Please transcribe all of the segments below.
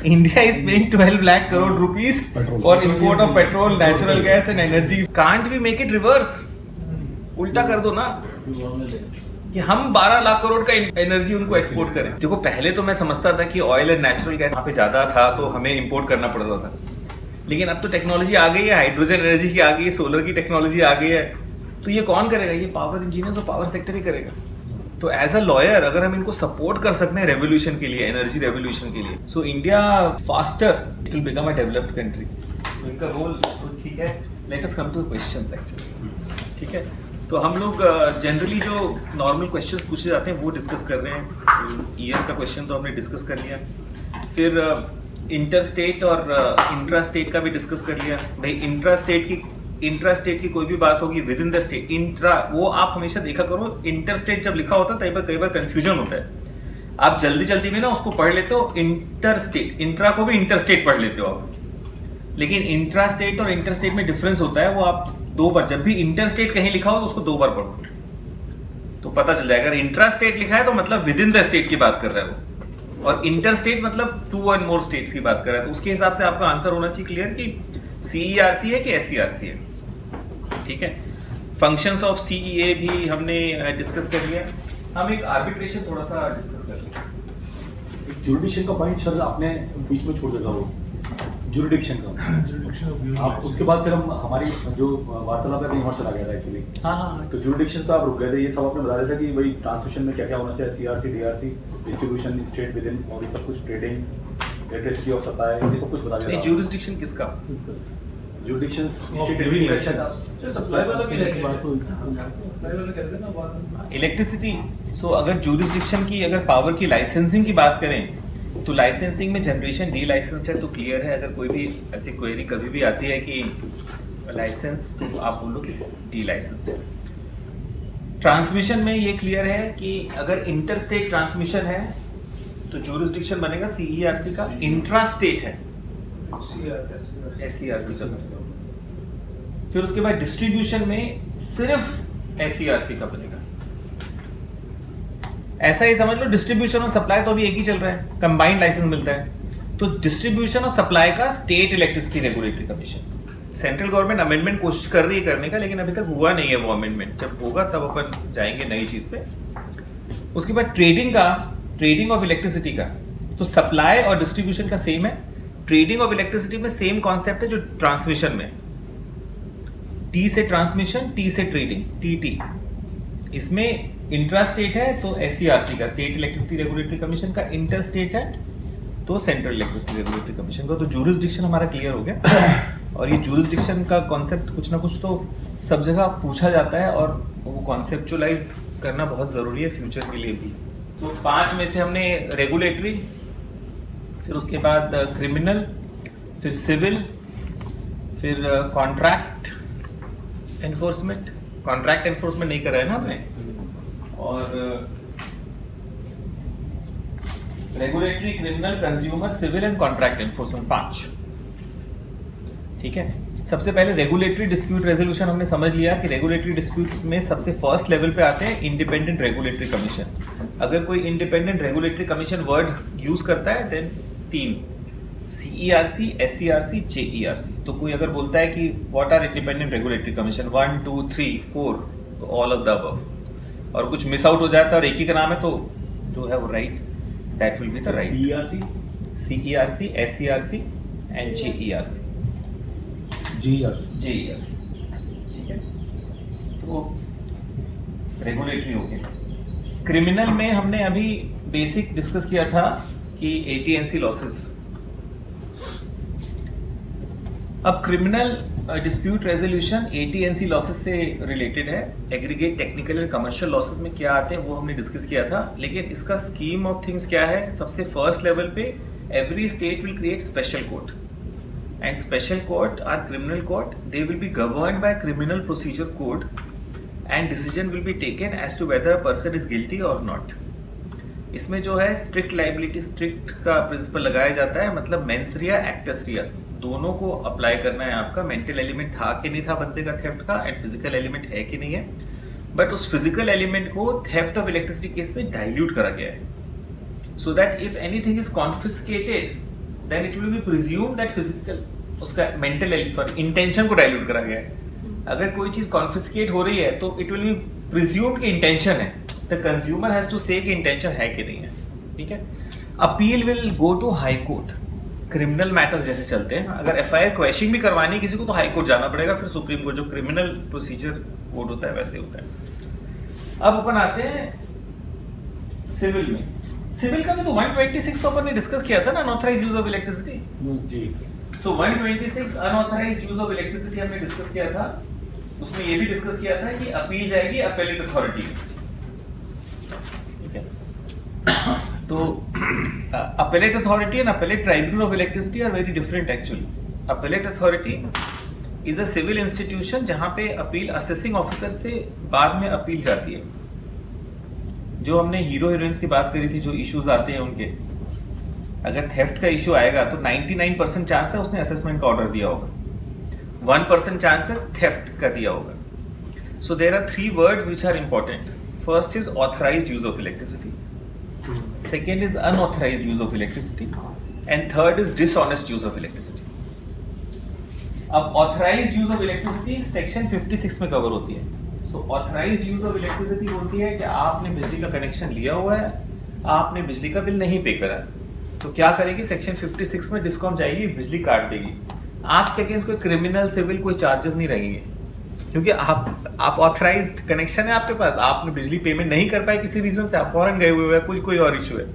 India is paying 12 lakh crore rupees for import of petrol, natural gas and energy. Can't we make it reverse? उल्टा कर दो ना कि हम 12 लाख करोड़ का एनर्जी उनको एक्सपोर्ट करें। देखो पहले तो मैं समझता था कि ऑयल एंड नेचुरल गैस यहाँ पे ज्यादा था तो हमें इंपोर्ट करना पड़ता था, लेकिन अब तो टेक्नोलॉजी आ गई है, हाइड्रोजन एनर्जी की आ गई है, सोलर की टेक्नोलॉजी आ गई है, तो ये कौन करेगा? ये पावर इंजीनियर्स और पावर सेक्टर ही करेगा। तो एज अ लॉयर अगर हम इनको सपोर्ट कर सकते हैं रेवोल्यूशन के लिए, एनर्जी रेवोल्यूशन के लिए, so India faster it will become a developed country. तो इनका रोल तो ठीक है। Let us come two questions actually, ठीक है? तो हम लोग जनरली जो नॉर्मल क्वेश्चंस पूछे जाते हैं वो डिस्कस कर रहे हैं। ईयर का क्वेश्चन तो हमने डिस्कस कर लिया, फिर इंटर स्टेट और इंट्रा स्टेट का भी डिस्कस कर लिया। भाई इंट्रा स्टेट की कोई भी बात होगी with in the state, intra वो आप हमेशा देखा करो, इंटर स्टेट जब लिखा होता है कई बार कंफ्यूजन होता है। आप जल्दी में ना उसको पढ़ लेते हो इंटर स्टेट, इंट्रा को भी इंटर स्टेट पढ़ लेते हो आप, लेकिन इंट्रा स्टेट और इंटर स्टेट में डिफरेंस होता है। वो आप दो बार, जब भी इंटर स्टेट कहीं लिखा हो तो उसको दो बार पढ़ो तो पता चल जाएगा। अगर इंट्रा स्टेट लिखा है तो मतलब विद इन द स्टेट की बात कर रहा है वो, और इंटर स्टेट मतलब 2 एंड मोर स्टेट्स की बात कर रहा है। तो उसके हिसाब से आपका आंसर होना चाहिए क्लियर कि CERC है कि SCRC है, ठीक है? फंक्शंस ऑफ CEA भी हमने डिस्कस कर लिया। हम एक आर्बिट्रेशन थोड़ा सा डिस्कस कर लें। जुरिडिक्शन का पॉइंट सर आपने बीच में छोड़ दिया, वो जुरिडिक्शन का आप उसके बाद फिर हम हमारी जो वार्तालाप है कहीं और चला गया था एक्चुअली। हाँ। तो जुरिडिक्शन तो आप रुक गए थे, ये सब आपने बता दिया था कि भाई ट्रांसमिशन में क्या क्या होना चाहिए, CRC DRC, distribution state with in, और ये सब कुछ, ट्रेडिंग, इलेक्ट्रिसिटी ऑफ सप्लाई, ये सब कुछ बता दिया। नहीं, जुरिसडिक्शन किसका? Jurisdiction state electricity. सो अगर जुरिसडिक्शन की, अगर पावर की लाइसेंसिंग की बात करें तो लाइसेंसिंग में जनरेशन डी लाइसेंस है तो क्लियर है। अगर कोई भी ऐसी क्वेरी कभी भी आती है कि लाइसेंस, तो आप बोलो कि डी लाइसेंस है। ट्रांसमिशन में ये क्लियर है कि अगर इंटर स्टेट ट्रांसमिशन है तो जुरिसडिक्शन बनेगा CERC का। इंट्रा स्टेट है SCRC का। फिर उसके बाद डिस्ट्रीब्यूशन में सिर्फ SCRC का बनेगा। ऐसा ही समझ लो, डिस्ट्रीब्यूशन और सप्लाई तो अभी एक ही चल रहा है, कंबाइंड लाइसेंस मिलता है। तो डिस्ट्रीब्यूशन और सप्लाई का state electricity regulatory commission. Central government amendment कोशिश कर रही है करने का, लेकिन अभी तक हुआ नहीं है वो अमेंडमेंट। जब होगा तब अपन जाएंगे नई चीज पे। उसके बाद ट्रेडिंग ऑफ इलेक्ट्रिसिटी का, तो सप्लाई और डिस्ट्रीब्यूशन का सेम है। ट्रेडिंग ऑफ इलेक्ट्रिसिटी में सेम कॉन्सेप्ट है जो ट्रांसमिशन में, T से ट्रांसमिशन, T से ट्रेडिंग, TT। इसमें इंट्रा स्टेट है तो SCRC का, स्टेट इलेक्ट्रिसिटी रेगुलेटरी कमीशन का। इंटर स्टेट है तो सेंट्रल इलेक्ट्रिसिटी रेगुलेटरी कमीशन का। तो जुरिसडिक्शन हमारा क्लियर हो गया। और ये जुरिसडिक्शन का कॉन्सेप्ट कुछ ना कुछ तो सब जगह पूछा जाता है, और वो कॉन्सेप्चुअलाइज करना बहुत जरूरी है फ्यूचर के लिए भी। तो 5 में से हमने रेगुलेटरी, फिर उसके बाद क्रिमिनल, फिर सिविल, फिर कॉन्ट्रैक्ट एनफोर्समेंट। कॉन्ट्रैक्ट एनफोर्समेंट नहीं कर रहे हैं ना हमने, और regulatory, criminal, consumer, civil and contract enforcement, 5, ठीक है? सबसे पहले रेगुलेटरी डिस्प्यूट रेजोल्यूशन हमने समझ लिया कि रेगुलेटरी डिस्प्यूट में सबसे फर्स्ट लेवल पे आते हैं इंडिपेंडेंट रेगुलेटरी कमीशन। अगर कोई independent regulatory commission word use करता है देन 3, CERC, SCRC, JERC। तो कोई अगर बोलता है कि what are independent regulatory commission 1 2 3 4, तो ऑल ऑफ द अबव, और कुछ मिस आउट हो जाता है और एक ही का नाम है तो जो है वो right, that will be the right. CERC, SCRC and JERC, ठीक है? तो रेगुलेटरी हो गया। क्रिमिनल में हमने अभी बेसिक डिस्कस किया था कि AT&C लॉसेस। अब criminal dispute resolution AT&C losses से रिलेटेड है। Aggregate, technical and commercial losses में क्या आते हैं वो हमने डिस्कस किया था, लेकिन इसका स्कीम ऑफ थिंग्स क्या है? सबसे फर्स्ट लेवल पे every state will create special court, and special court are criminal court. They will be governed by criminal procedure code, and decision will be taken as to whether a person is guilty और not. इसमें जो है strict liability, strict का principle लगाया जाता है, मतलब mains रिया, acts रिया दोनों को अप्लाई करना है आपका। मेंटल एलिमेंट था कि नहीं था बंदे का थेफ्ट का, एंड फिजिकल एलिमेंट है कि नहीं है। बट उस फिजिकल एलिमेंट को थेफ्ट ऑफ इलेक्ट्रिसिटी केस में डाइल्यूट करा गया है, so that if anything is confiscated then it will be presumed that physical उसका mental intention को dilute करा गया है. अगर कोई चीज confiscate हो रही है तो it will be presumed कि intention है. The consumer has to say कि intention है कि नहीं है. ठीक है. Appeal will go to high court. Criminal matters जैसे चलते हैं, अगर एफआईआर क्वेश्चनिंग भी करवानी है किसी को तो हाई कोर्ट जाना पड़ेगा, फिर सुप्रीम कोर्ट. जो क्रिमिनल प्रोसीजर कोड होता है वैसे होता है. अब अपन आते हैं सिविल में. सिविल का भी तो 126 तो अपन ने डिस्कस किया था ना, अनऑथराइज्ड यूज ऑफ इलेक्ट्रिसिटी. जी. So 126 unauthorised use of electricity हमने डिस्कस किया था. उसमें ये भी डिस्कस किया था कि अपील जाएगी अपेलेट अथॉरिटी. ठीक है. तो appellate authority and appellate tribunal of electricity are very different actually. Appellate authority is a civil institution जहाँ पे अपील असेसिंग ऑफिसर से बाद में अपील जाती है. जो हमने हीरो हीरोइंस की बात करी थी, जो इश्यूज आते हैं उनके, अगर थेफ्ट का इशू आएगा तो 99% चांस है उसने असेसमेंट का ऑर्डर दिया होगा, 1% चांस है थेफ्ट का दिया होगा. So there are 3 words which are important. First is authorized use of electricity. Second is unauthorized use of electricity, and third is dishonest use of electricity. अब authorized use of electricity section 56 में cover होती है. So authorized use of electricity होती है कि आपने बिजली का कनेक्शन लिया हुआ है, आपने बिजली का बिल नहीं पे करा, तो क्या करेगी सेक्शन 56 में डिस्कॉम जाएगी, बिजली काट देगी. आपके अगेंस्ट कोई क्रिमिनल सिविल कोई चार्जेस नहीं रहेंगे, क्योंकि आप ऑथराइज्ड कनेक्शन है आपके पास, आपने बिजली पेमेंट नहीं कर पाए किसी रीजन से, आप फॉरेन गए हुए हैं, कोई और इशू है,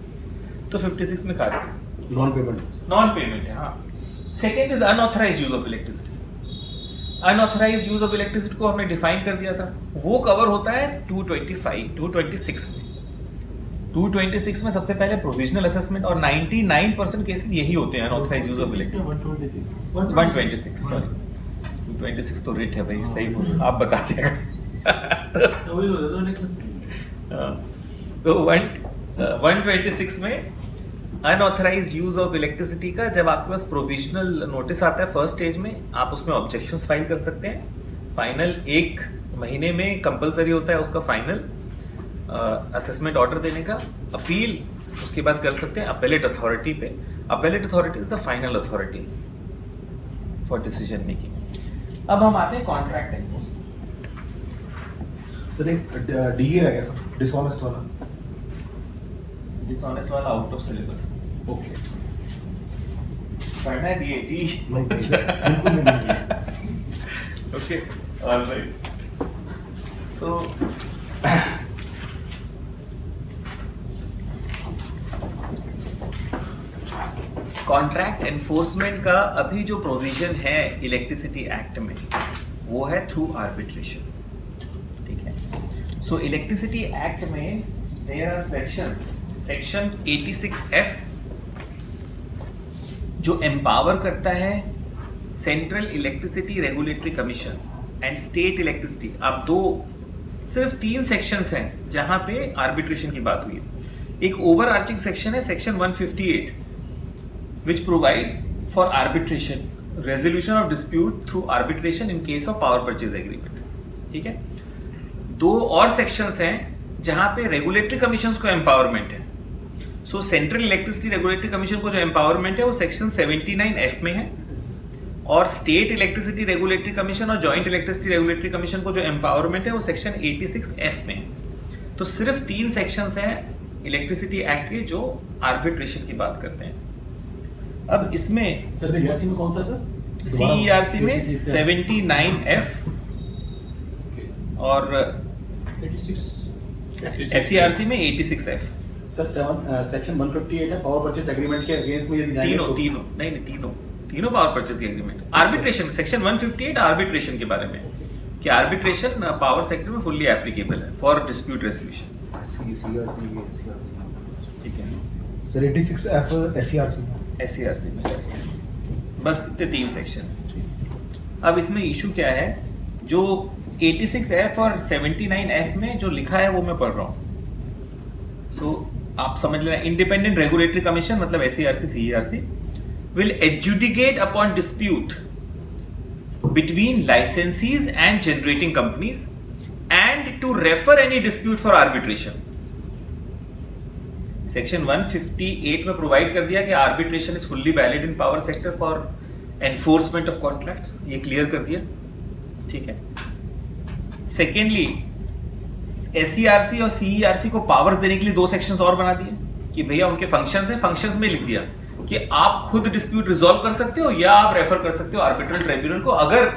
तो 56 में काट दो. नॉन पेमेंट है. हाँ. Second is unauthorised use of electricity. Unauthorised use of electricity को हमने डिफाइन कर दिया था, वो कवर होता है 226 में. 226 में सबसे पहले प्रोविजनल असेसमेंट, और 99% केसेस यही होते हैं unauthorised use of electricity. 126 sorry, 226 तो रेट है भाई, सही बोल रहे आप बता दिया. तो 126 में अनऑथराइज्ड यूज ऑफ इलेक्ट्रिसिटी का जब आपके पास प्रोविजनल नोटिस आता है फर्स्ट स्टेज में, आप उसमें ऑब्जेक्शंस फाइल कर सकते हैं. फाइनल 1 महीने में कंपलसरी होता है उसका फाइनल असेसमेंट ऑर्डर देने का. अपील उसके बाद कर सकते हैं अपेलेट अथॉरिटी पे. Appellate authority is the final authority for decision making. अब हम आते हैं कॉन्ट्रैक्ट एनफोर्समेंट. सर एक डीए रह गया सर, डिसऑनेस्ट वाला. डिसऑनेस्ट वाला आउट ऑफ सिलेबस. ओके. पढ़ना है डीए डी. बिल्कुल नहीं. Okay alright. तो कॉन्ट्रैक्ट एनफोर्समेंट का अभी जो प्रोविजन है इलेक्ट्रिसिटी एक्ट में वो है थ्रू आर्बिट्रेशन. ठीक है. सो इलेक्ट्रिसिटी एक्ट में there are sections. Section 86F जो एम्पावर करता है central electricity regulatory commission and state electricity. आप सिर्फ 3 सेक्शंस हैं जहां पे आर्बिट्रेशन की बात हुई है. एक ओवर आर्चिंग सेक्शन है section 158 which provides for arbitration, resolution of dispute through arbitration in case of power purchase agreement. ठीक है. 2 और सेक्शंस हैं जहां पे रेगुलेटरी कमीशंस को एम्पावरमेंट है. सो सेंट्रल इलेक्ट्रिसिटी रेगुलेटरी कमीशन को जो एम्पावरमेंट है वो सेक्शन 79F में है, और स्टेट इलेक्ट्रिसिटी रेगुलेटरी कमीशन और जॉइंट इलेक्ट्रिसिटी रेगुलेटरी कमीशन को जो एम्पावरमेंट है वो सेक्शन 86F में है. तो सिर्फ 3 सेक्शंस हैं इलेक्ट्रिसिटी एक्ट के जो आर्बिट्रेशन की बात करते हैं. अब इसमें सीईआरसी में कौन सा सर? सीईआरसी में 79F और 86 एसईआरसी में 86F. सर सेक्शन 158 है पावर परचेज एग्रीमेंट के अगेंस्ट में यदि तीनों पावर परचेज के एग्रीमेंट. आर्बिट्रेशन सेक्शन 158 आर्बिट्रेशन के बारे में कि आर्बिट्रेशन पावर सेक्टर में फुल्ली एप्लीकेबल है फॉर डिस्प्यूट रेजोल्यूशन. ठीक है सर. 86F एसईआरसी में बस इतने 3 सेक्शन. अब इसमें इशू क्या है, जो 86F और 79F में जो लिखा है वो मैं पढ़ रहा हूँ. सो आप समझ लेना. इंडिपेंडेंट रेगुलेटरी कमीशन मतलब SERC CERC will adjudicate upon dispute between licensees and generating companies and to refer any dispute for arbitration. Section 158 में प्रोवाइड कर दिया कि arbitration is fully valid in power sector for enforcement of contracts, ये clear कर दिया, ठीक है। Secondly SCRC और CERC को पावर्स देने के लिए 2 सेक्शंस और बना दिए कि भैया उनके फंक्शंस है, फंक्शंस में लिख दिया कि आप खुद डिस्प्यूट रिजॉल्व कर सकते हो या आप रेफर कर सकते हो आर्बिट्रल ट्राइब्यूनल को अगर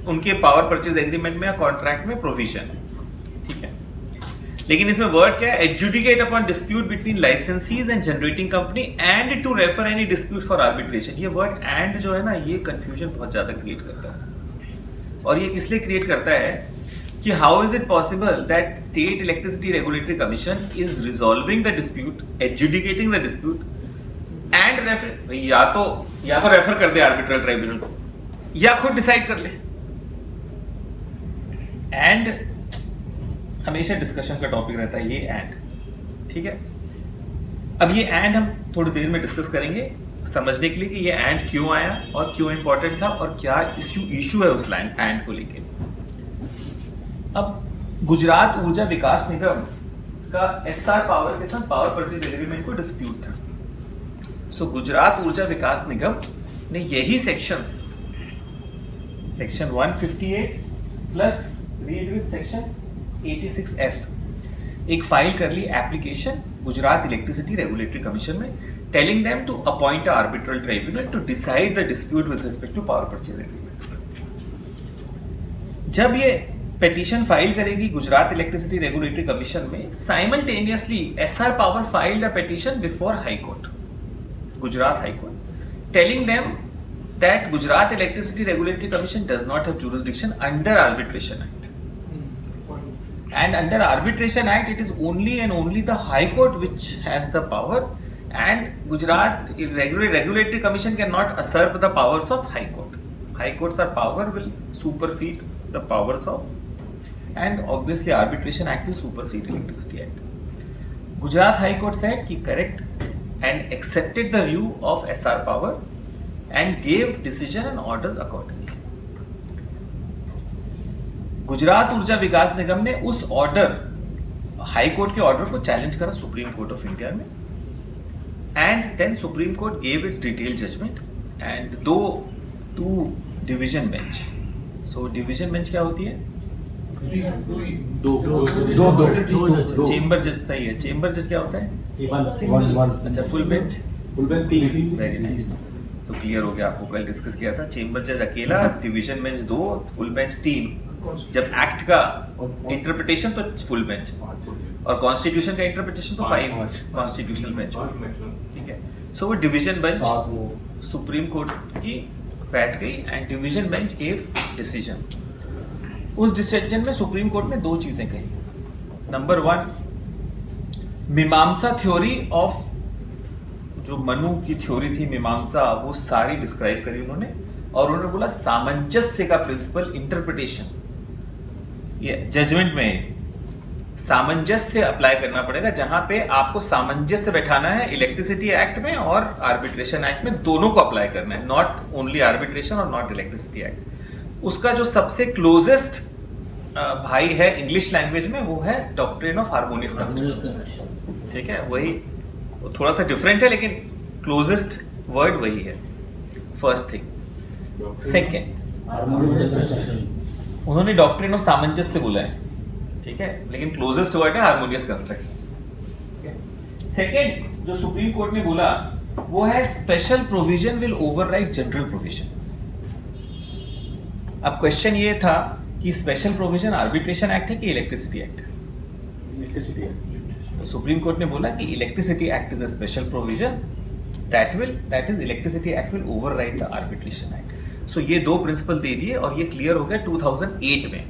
उनके पावर परचेज एग्रीमेंट में या कॉन्ट्रैक्ट में प्रोविजन है, ठीक है। लेकिन इसमें वर्ड क्या है, adjudicate upon dispute between licensees and generating company and to refer any dispute for arbitration. ये वर्ड एंड जो है ना, ये कंफ्यूजन बहुत ज्यादा क्रिएट करता है। और ये किस लिए क्रिएट करता है कि how is it possible that state electricity regulatory commission is resolving the dispute, adjudicating the dispute and refer, या तो रेफर कर दे आर्बिट्रल ट्राइब्यूनल को या खुद डिसाइड कर ले। एंड हमेशा डिस्कशन का टॉपिक रहता है ये एंड, ठीक है। अब ये एंड हम थोड़ी देर में डिस्कस करेंगे समझने के लिए कि ये एंड क्यों आया और क्यों इंपॉर्टेंट था और क्या इश्यू है उस लाइन एंड को लेके। अब गुजरात ऊर्जा विकास निगम का SR पावर के साथ पावर परचेज एग्रीमेंट को डिस्प्यूट था। सो गुजरात ऊर्जा विकास निगम ने यही section 158 plus read with section 86F एक फाइल कर ली application Gujarat electricity regulatory commission में, telling them to appoint a arbitral tribunal to decide the dispute with respect to power purchase agreement. जब ये पेटिशन फाइल करेगी Gujarat electricity regulatory commission में, simultaneously SR power filed a petition before high court, Gujarat high court, telling them that Gujarat electricity regulatory commission does not have jurisdiction under arbitration act, and under arbitration act it is only and only the high court which has the power, and Gujarat regulatory commission cannot usurp the powers of high court. High courts are power will supersede the powers of, and obviously arbitration act will supersede electricity act. Gujarat high court said ki correct and accepted the view of SR power and gave decision and orders accordingly. Gujarat Urja Vikas Nigam ने उस order, high court के order को challenge करा Supreme Court of India में, and then Supreme Court gave its detail judgement and to division bench. So division bench क्या होती है? दो चेंबर जज, सही है। चेंबर जज क्या होता है? वन। अच्छा, फुल बेंच, तीन। Very nice. सो क्लियर हो गया, आपको कल डिस्कस किया था। चेंबर जज अकेला, डिवीजन बेंच 2, फुल बेंच 3। जब एक्ट का इंटरप्रिटेशन तो फुल बेंच, और कॉन्स्टिट्यूशन का इंटरप्रिटेशन तो 5 कॉन्स्टिट्यूशनल बेंच, ठीक है। सो वो डिवीजन बेंच सुप्रीम कोर्ट की बैठ गई and division bench gave decision. उस डिसीजन में सुप्रीम कोर्ट ने 2 चीजें कही। नंबर 1, मीमांसा थ्योरी ऑफ, जो मनु की थ्योरी थी मीमांसा, वो सारी डिस्क्राइब करी उन्होंने, और उन्होंने बोला सामंजस्य का प्रिंसिपल इंटरप्रिटेशन, ये जजमेंट में सामंजस्य अप्लाई करना पड़ेगा, जहां पे आपको सामंजस्य बैठाना है इलेक्ट्रिसिटी एक्ट में और आर्बिट्रेशन एक्ट में, दोनों को अप्लाई करना है, नॉट ओनली आर्बिट्रेशन और नॉट इलेक्ट्रिसिटी एक्ट। उसका जो सबसे क्लोजेस्ट भाई है इंग्लिश लैंग्वेज में, वो है डॉक्ट्रिन ऑफ हार्मोनियस कंस्ट्रक्शन, ठीक है। वही थोड़ा सा डिफरेंट है लेकिन क्लोजेस्ट वर्ड वही है, फर्स्ट थिंग। सेकेंड, उन्होंने डॉक्ट्रिन ऑफ सामंजस्य बोला है, ठीक है, लेकिन क्लोजेस्ट वर्ड है हार्मोनियस कंस्ट्रक्शन। सेकेंड जो सुप्रीम कोर्ट ने बोला वो है special provision will override general provision. अब क्वेश्चन ये था कि स्पेशल प्रोविजन आर्बिट्रेशन एक्ट है कि इलेक्ट्रिसिटी एक्ट है? Electricity act. तो सुप्रीम कोर्ट ने बोला कि electricity act is a special provision that is electricity act will override the arbitration act. So ये 2 प्रिंसिपल दे दिए और ये क्लियर हो गया 2008 में।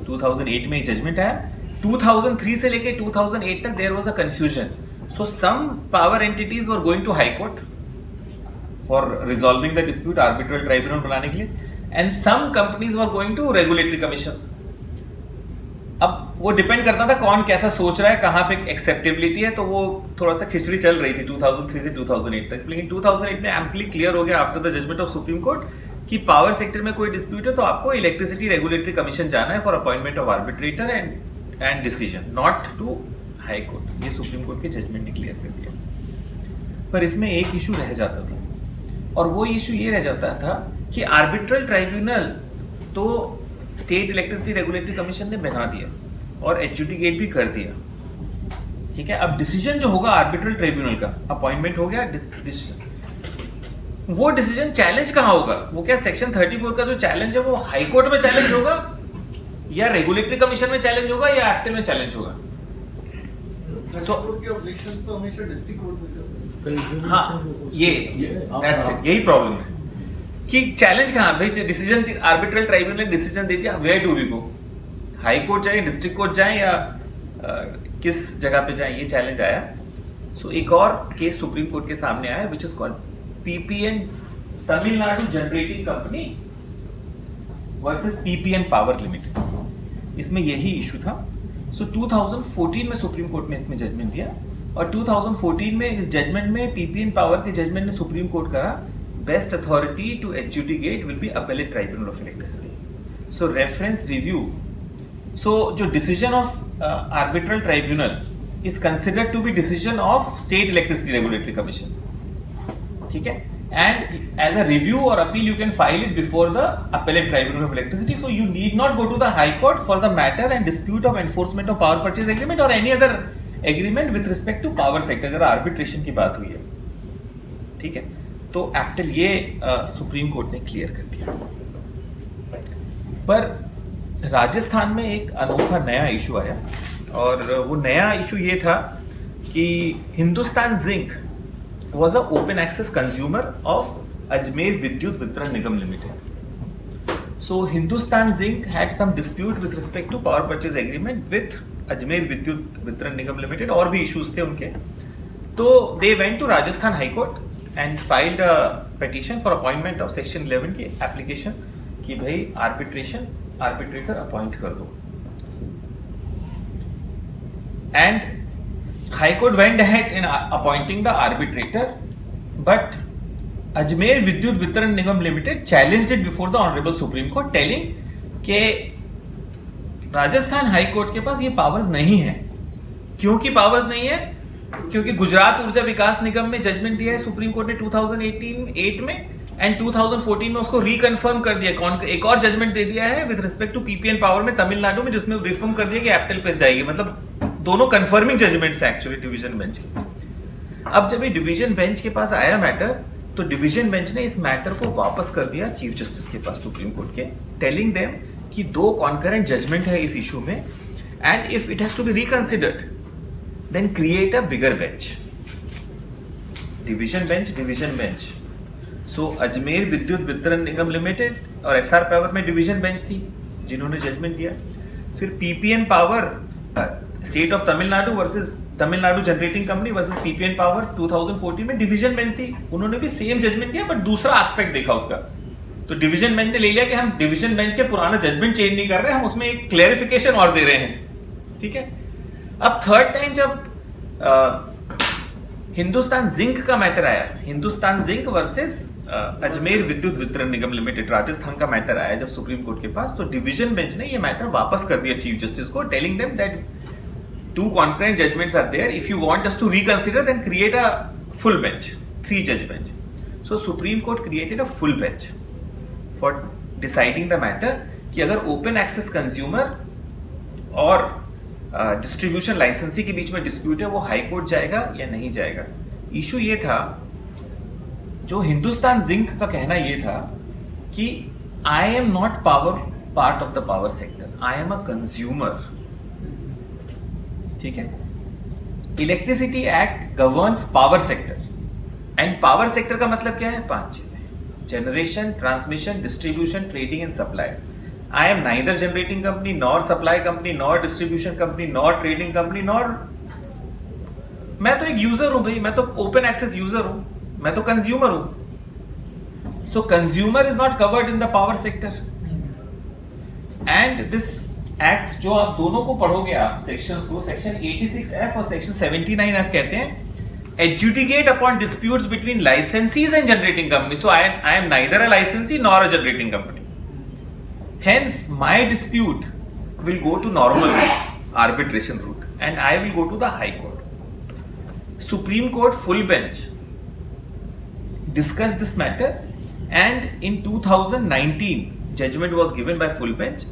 2008 में जजमेंट आया। 2003 से लेके 2008 तक there was a confusion. So some power entities were going to high court for resolving the dispute, arbitral tribunal बनाने के लिए, and some companies were going to regulatory commissions. अब वो डिपेंड करता था कौन कैसा सोच रहा है, कहां पे एक्सेप्टेबिलिटी है, तो वो थोड़ा सा खिचड़ी चल रही थी 2003 से 2008 तक। लेकिन 2008 में एम्पली क्लियर हो गया after the judgement of Supreme Court कि पावर सेक्टर में कोई डिस्प्यूट है तो आपको इलेक्ट्रिसिटी रेगुलेटरी कमीशन जाना है for appointment of arbitrator and decision, not to high court, ये सुप्रीम कोर्ट के जजमेंट ने क्लियर कर दिया। पर इसमें एक इशू रह जाता था, और वो इशू ये रह जाता था कि आर्बिट्रल ट्राइब्यूनल तो स्टेट इलेक्ट्रिसिटी रेगुलेटरी कमीशन ने बना दिया और एडजुडिकेट भी कर दिया, ठीक है। अब डिसीजन जो होगा आर्बिट्रल ट्राइब्यूनल का, अपॉइंटमेंट हो गया, डिसीजन, वो डिसीजन चैलेंज कहाँ होगा? वो क्या सेक्शन 34 का जो चैलेंज है वो हाई कोर्ट में चैलेंज होगा, या रेगुलेटरी कमीशन में चैलेंज होगा, या एप्टल में चैलेंज होगा? हाँ, यही प्रॉब्लम है कि चैलेंज कहाँ भाई? डिसीजन आर्बिट्रल ट्राइब्यूनल ने डिसीजन दे दिया, where do we go? High court जाए, डिस्ट्रिक्ट कोर्ट जाए, या किस जगह पे जाए? ये चैलेंज आया। सो एक और केस सुप्रीम कोर्ट के सामने आया, विच is called PPN Tamil Nadu generating company versus PPN power limited. इसमें यही इशू था। सो 2014 में सुप्रीम कोर्ट ने इसमें जजमेंट दिया, और 2014 में इस जजमेंट में पीपीएन पावर के जजमेंट ने सुप्रीम कोर्ट कहा best authority to adjudicate will be appellate tribunal of electricity. So reference review, so जो decision of arbitral tribunal is considered to be decision of state electricity regulatory commission, ठीक है। And as a review or appeal, you can file it before the appellate tribunal of electricity. So you need not go to the high court for the matter and dispute of enforcement of power purchase agreement or any other agreement with respect to power sector, अगर arbitration की बात हुई है, ठीक है। तो एप्टल ये Supreme court ने क्लियर कर दिया। पर राजस्थान में एक अनोखा नया इशू आया, और वो नया इशू ये था कि Hindustan zinc was an open access consumer of Ajmer Vidyut Vitran Nigam Limited. So Hindustan Zinc had some dispute with respect to power purchase agreement with Ajmer Vidyut Vitran Nigam Limited, और भी issues थे उनके। तो they went to Rajasthan High Court and filed a petition for appointment of Section 11 की application कि भाई arbitrator appoint कर दो। And High Court went ahead in appointing the arbitrator, but Ajmer Vidyut Vitran Nigam Limited challenged it before the Honorable Supreme Court, telling कि Rajasthan high court के पास ये powers नहीं है। क्यों की पावर्स नहीं है? क्योंकि गुजरात ऊर्जा विकास निगम में जजमेंट दिया है सुप्रीम कोर्ट ने 2018 में, एंड 2014 में उसको रिकन्फर्म कर दिया। एक और जजमेंट दे दिया है with respect to PPN power में तमिलनाडु में, जिसमें रिफर्म कर दिया कि एप्टल पे जाएगी। मतलब दोनों कंफर्मिंग जजमेंट्स हैं एक्चुअली डिवीजन बेंच के। अब जब ये डिवीजन बेंच के पास आया मैटर, तो डिवीजन बेंच ने इस मैटर को वापस कर दिया चीफ जस्टिस के पास सुप्रीम कोर्ट के, टेलिंग देम कि 2 कॉन्करेंट जजमेंट है इस इशू में, and if it has to be reconsidered then create a bigger bench. Division bench. So Ajmer Vidyut Vitran Nigam limited और एसआर पावर में डिवीजन बेंच थी जिन्होंने जजमेंट दिया। फिर PPN power state of Tamil Nadu versus Tamil Nadu generating company versus PPN power 2014 में division bench थी, उन्होंने भी सेम जजमेंट दिया बट दूसरा एस्पेक्ट देखा उसका। तो डिवीजन बेंच ने ले लिया कि हम डिवीजन बेंच के पुराना जजमेंट चेंज नहीं कर रहे, हम उसमें एक क्लेरिफिकेशन और दे रहे हैं, ठीक है। अब थर्ड टाइम जब हिंदुस्तान जिंक का मैटर आया, Hindustan zinc versus Ajmer Vidyut Vitran Nigam limited, Rajasthan का मैटर आया जब सुप्रीम कोर्ट के पास, तो डिवीजन बेंच ने ये मैटर वापस कर दिया चीफ जस्टिस को, telling them that 2 concurrent judgments are there. If you want us to reconsider, then create a full bench, 3 judge bench. So Supreme Court created a full bench for deciding the matter कि अगर open access consumer और distribution licensee के बीच में dispute है, वो high court जाएगा या नहीं जाएगा। इशू ये था, जो हिंदुस्तान जिंक का कहना ये था कि I am not part of the power sector, I am a consumer, ठीक है। Electricity act governs power sector, and power sector का मतलब क्या है? 5 चीजें: generation, transmission, distribution, trading and supply. I am neither generating company, nor supply company, nor distribution company, nor trading company, nor, मैं तो एक यूजर हूं भाई, मैं तो ओपन एक्सेस यूजर हूं, मैं तो कंज्यूमर हूं। सो consumer is not covered in the power sector, and this act जो आप दोनों को पढ़ोगे आप सेक्शंस को, सेक्शन 86F और सेक्शन 79F कहते हैं adjudicate upon disputes between licensees and generating company. So I am neither a licensee nor a generating company, hence my dispute will go to normal arbitration route. and I will go to the High Court. Supreme Court full bench discussed this matter, and in 2019 judgment was given by full bench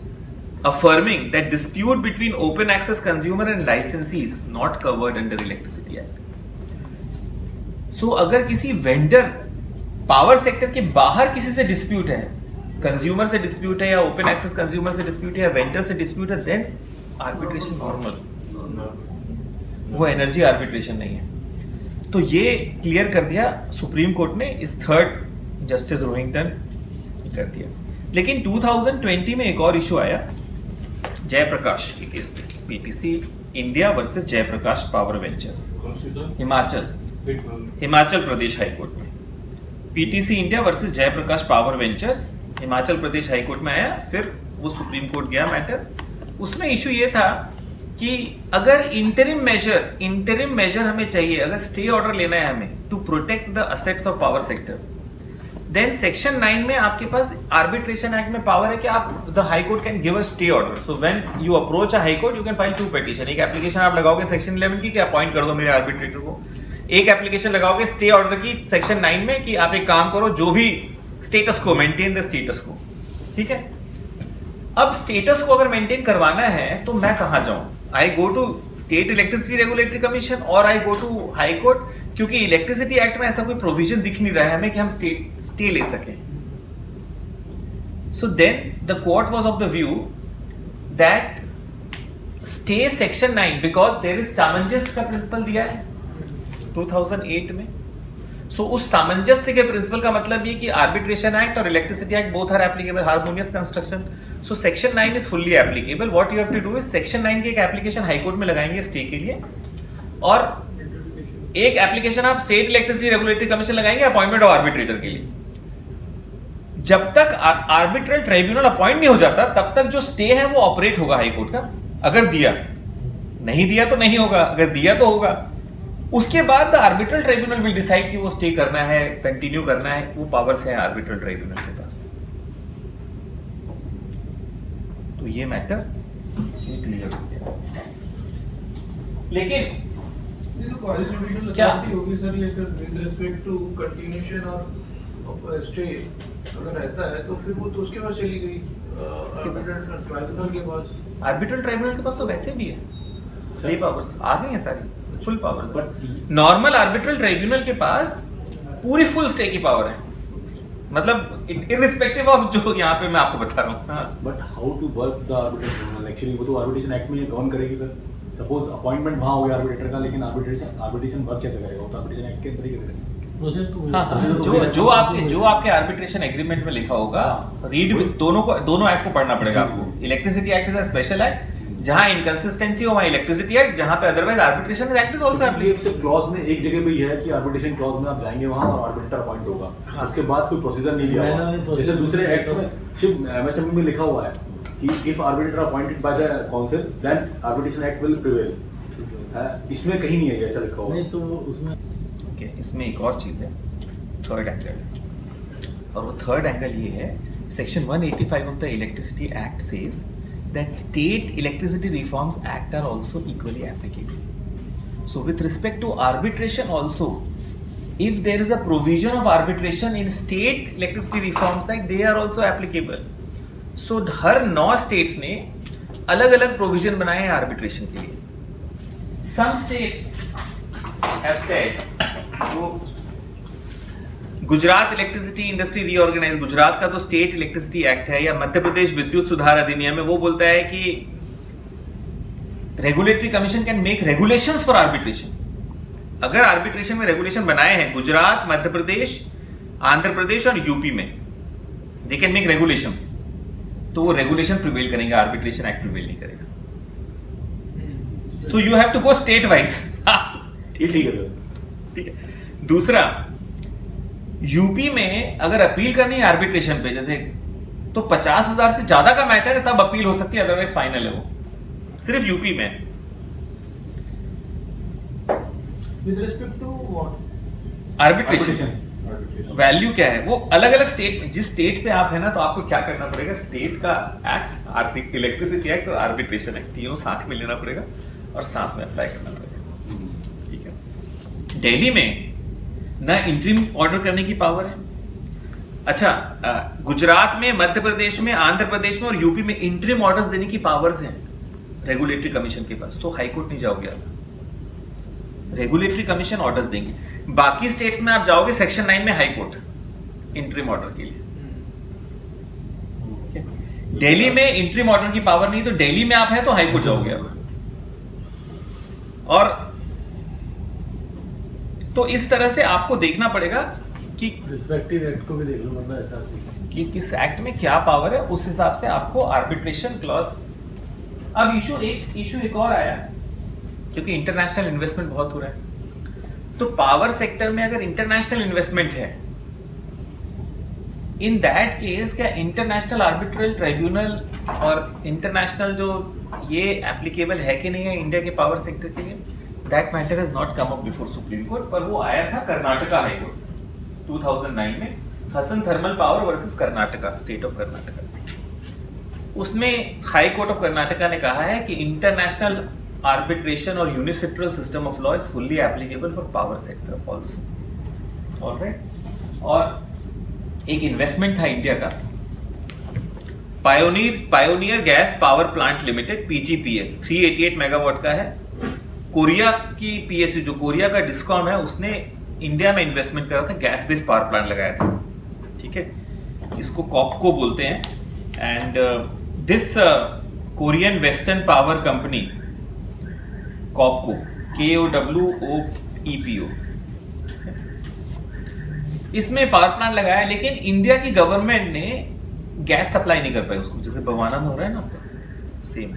affirming that dispute between open access consumer and licensee is not covered under Electricity Act. So अगर किसी vendor power sector के बाहर किसी से dispute है, consumer से dispute है या ओपन एक्सेस कंज्यूमर से डिस्प्यूट है या वेंडर से डिस्प्यूट है, देन आर्बिट्रेशन नॉर्मल, वो एनर्जी आर्बिट्रेशन नहीं है. तो ये क्लियर कर दिया सुप्रीम कोर्ट ने, इस थर्ड जस्टिस रोहिंगटन कर दिया. लेकिन 2020 में एक और इशू आया जयप्रकाश के केस में, PTC India versus Jaiprakash power ventures, Himachal Pradesh high court में. PTC India versus Jaiprakash power ventures Himachal Pradesh high court में आया, फिर वो सुप्रीम कोर्ट गया मैटर. उसमें इशू ये था कि अगर इंटरिम मेजर हमें चाहिए, अगर स्टे ऑर्डर लेना है हमें to protect the assets of power sector, then section 9 में आपके पास आर्बिट्रेशन एक्ट में पावर है कि आप the high court can give a stay order. So when you approach a high court you can file 2 petition. एक application आप लगाओगे सेक्शन 11 की कि अपॉइंट कर दो मेरे आर्बिट्रेटर को, एक एप्लीकेशन लगाओगे स्टे ऑर्डर की सेक्शन 9 में कि आप एक काम करो, जो भी स्टेटस को मेंटेन द स्टेटस को. ठीक है, अब स्टेटस को अगर मेंटेन करवाना है तो मैं कहां जाऊं? I go to state electricity regulatory commission और I go to high court, क्योंकि इलेक्ट्रिसिटी एक्ट में ऐसा कोई प्रोविजन दिख नहीं रहा है हमें कि हम स्टे ले सकें. So then the court was of the view that stay section 9 because there is सामंजस्य का प्रिंसिपल दिया है 2008 में. सो उस सामंजस्य के प्रिंसिपल का मतलब ये कि आर्बिट्रेशन एक्ट और electricity act both are applicable, harmonious construction. So section 9 is fully applicable. What you have to do is section 9 की एक एप्लीकेशन हाई कोर्ट में लगाएंगे स्टे के लिए, और एक एप्लीकेशन आप स्टेट इलेक्ट्रिसिटी रेगुलेटरी कमीशन लगाएंगे अपॉइंटमेंट ऑफ आर्बिट्रेटर के लिए. जब तक आर्बिट्रल ट्राइब्यूनल अपॉइंट नहीं हो जाता तब तक जो स्टे है वो ऑपरेट होगा हाई कोर्ट का. अगर दिया, नहीं दिया तो नहीं होगा, अगर दिया तो होगा. उसके बाद the arbitral tribunal will decide कि वो स्टे करना है, कंटिन्यू करना है. वो पावर्स है आर्बिट्रल ट्राइब्यूनल के पास. तो ये मैटर क्लियर हो गया. लेकिन क्या होगी सर ये विद रिस्पेक्ट टू कंटिन्यूएशन और स्टे अगर रहता है तो फिर वो तो उसके पास चली गई ट्राइब्यूनल के पास. आर्बिट्रल ट्राइब्यूनल के पास तो वैसे भी है, स्टे पावर्स आ गई है सारी, full powers. But normal arbitral tribunal के पास पूरी फुल स्टे की पावर है, मतलब इररिस्पेक्टिव ऑफ जो यहाँ पे मैं आपको बता रहा हूँ. But how to work the arbitration tribunal? Actually वो तो आर्बिट्रेशन एक्ट में ये गवर्न करेगी. फिर सपोज अपॉइंटमेंट वहां हो गया आर्बिट्रेटर का, लेकिन आर्बिट्रेशन वर्क कैसे करेगा? वो तो आर्बिट्रेशन एक्ट के अंदर ही करेगा. जो आपके आर्बिट्रेशन एग्रीमेंट में लिखा होगा, रीड दोनों एक्ट को पढ़ना पड़ेगा आपको. Electricity act is a special act, जहां इनकंसिस्टेंसी हो वहां इलेक्ट्रिसिटी एक्ट, जहां पे otherwise arbitration act is also applicable. Clause में एक जगह पे ये है कि आर्बिट्रेशन क्लॉज में आप जाएंगे वहां और आर्बिट्रेटर अपॉइंट होगा. हाँ. उसके बाद कोई प्रोसीजर नहीं लिया हुआ. जैसे दूसरे एक्ट्स में सिर्फ एमएसएमई में लिखा हुआ है कि if arbitrator appointed by the council then arbitration act will prevail. इसमें कहीं नहीं है ऐसा लिखा हुआ. नहीं तो उसमें ओके, इसमें एक और चीज है, थर्ड एंगल. और वो थर्ड एंगल ये है, section 185 of the electricity act says that state electricity reforms act are also equally applicable. So with respect to arbitration also, if there is a provision of arbitration in state electricity reforms act, they are also applicable. So her 9 states ने अलग अलग provision बनाए हैं arbitration के लिए. Some states have said, वो Gujarat electricity industry reorganise, Gujarat का तो स्टेट इलेक्ट्रिसिटी एक्ट है, या मध्य प्रदेश विद्युत सुधार अधिनियम है, वो बोलता है कि regulatory commission can make regulations for arbitration. अगर आर्बिट्रेशन में रेगुलेशन बनाए हैं गुजरात, मध्य प्रदेश, आंध्र प्रदेश और यूपी में, दे कैन मेक रेगुलेशंस, तो वो रेगुलेशन प्रिवेल करेंगे, आर्बिट्रेशन एक्ट प्रिवेल नहीं करेगा. So you have to go state wise. ठीक है. दूसरा, यूपी में अगर अपील करनी है आर्बिट्रेशन पे, जैसे तो 50,000 से ज्यादा का मैटर है तब अपील हो सकती है, अदरवाइज फाइनल है वो, सिर्फ यूपी में. With respect to what? Arbitration value क्या है, वो अलग अलग स्टेट में, जिस स्टेट पे आप है ना, तो आपको क्या करना पड़ेगा, स्टेट का एक्ट, इलेक्ट्रिसिटी एक्ट और आर्बिट्रेशन एक्ट, तीनों साथ में लेना पड़ेगा. और साथ में अप्लाई करना पड़ेगा। ठीक है, दिल्ली में ना इंटरिम ऑर्डर करने की पावर है। अच्छा, गुजरात में, मध्य प्रदेश में, आंध्र प्रदेश में और यूपी में इंटरिम ऑर्डर्स देने की पावर्स हैं रेगुलेटरी कमीशन के पास। तो हाई कोर्ट नहीं जाओगे आप, रेगुलेटरी कमीशन ऑर्डर्स देंगे। बाकी स्टेट्स में आप जाओगे सेक्शन 9 में हाई कोर्ट इंटरिम ऑर्डर के लिए। दिल्ली में इंटरिम ऑर्डर की पावर नहीं, तो दिल्ली में आप है तो हाई कोर्ट जाओगे आप। और तो इस तरह से आपको देखना पड़ेगा कि रिस्पेक्टिव एक्ट को भी देख लो, मतलब ऐसा कि किस एक्ट में क्या पावर है, उस हिसाब से आपको आर्बिट्रेशन क्लॉज। अब इशू एक और आया, क्योंकि इंटरनेशनल इन्वेस्टमेंट बहुत हो रहा है। तो पावर सेक्टर में अगर इंटरनेशनल इन्वेस्टमेंट है, इन दैट केस क्या इंटरनेशनल आर्बिट्रल ट्राइब्यूनल और इंटरनेशनल जो ये एप्लीकेबल है कि नहीं है इंडिया के पावर सेक्टर के लिए, that matter has not come up before Supreme Court. पर वो आया था कर्नाटका हाई कोर्ट 2009 में, Hassan thermal power versus Karnataka, state of Karnataka. उसमें हाई कोर्ट ऑफ कर्नाटका ने कहा है कि इंटरनेशनल आर्बिट्रेशन और UNCITRAL system of law is fully applicable for power sector also. Alright, और एक इन्वेस्टमेंट था इंडिया का, pioneer gas power plant limited PGPL 388 megawatt का है। कोरिया की पीएसयू, जो कोरिया का डिस्कॉम है, उसने इंडिया में इन्वेस्टमेंट करा था, गैस बेस्ड पावर प्लांट लगाया था। ठीक है, इसको कॉपको बोलते हैं। And this Korean western power company कॉपको, KOWOEPO, इसमें पावर प्लांट लगाया, लेकिन इंडिया की गवर्नमेंट ने गैस सप्लाई नहीं कर पाई उसको, जैसे बवाना में हो रहा है ना सेम।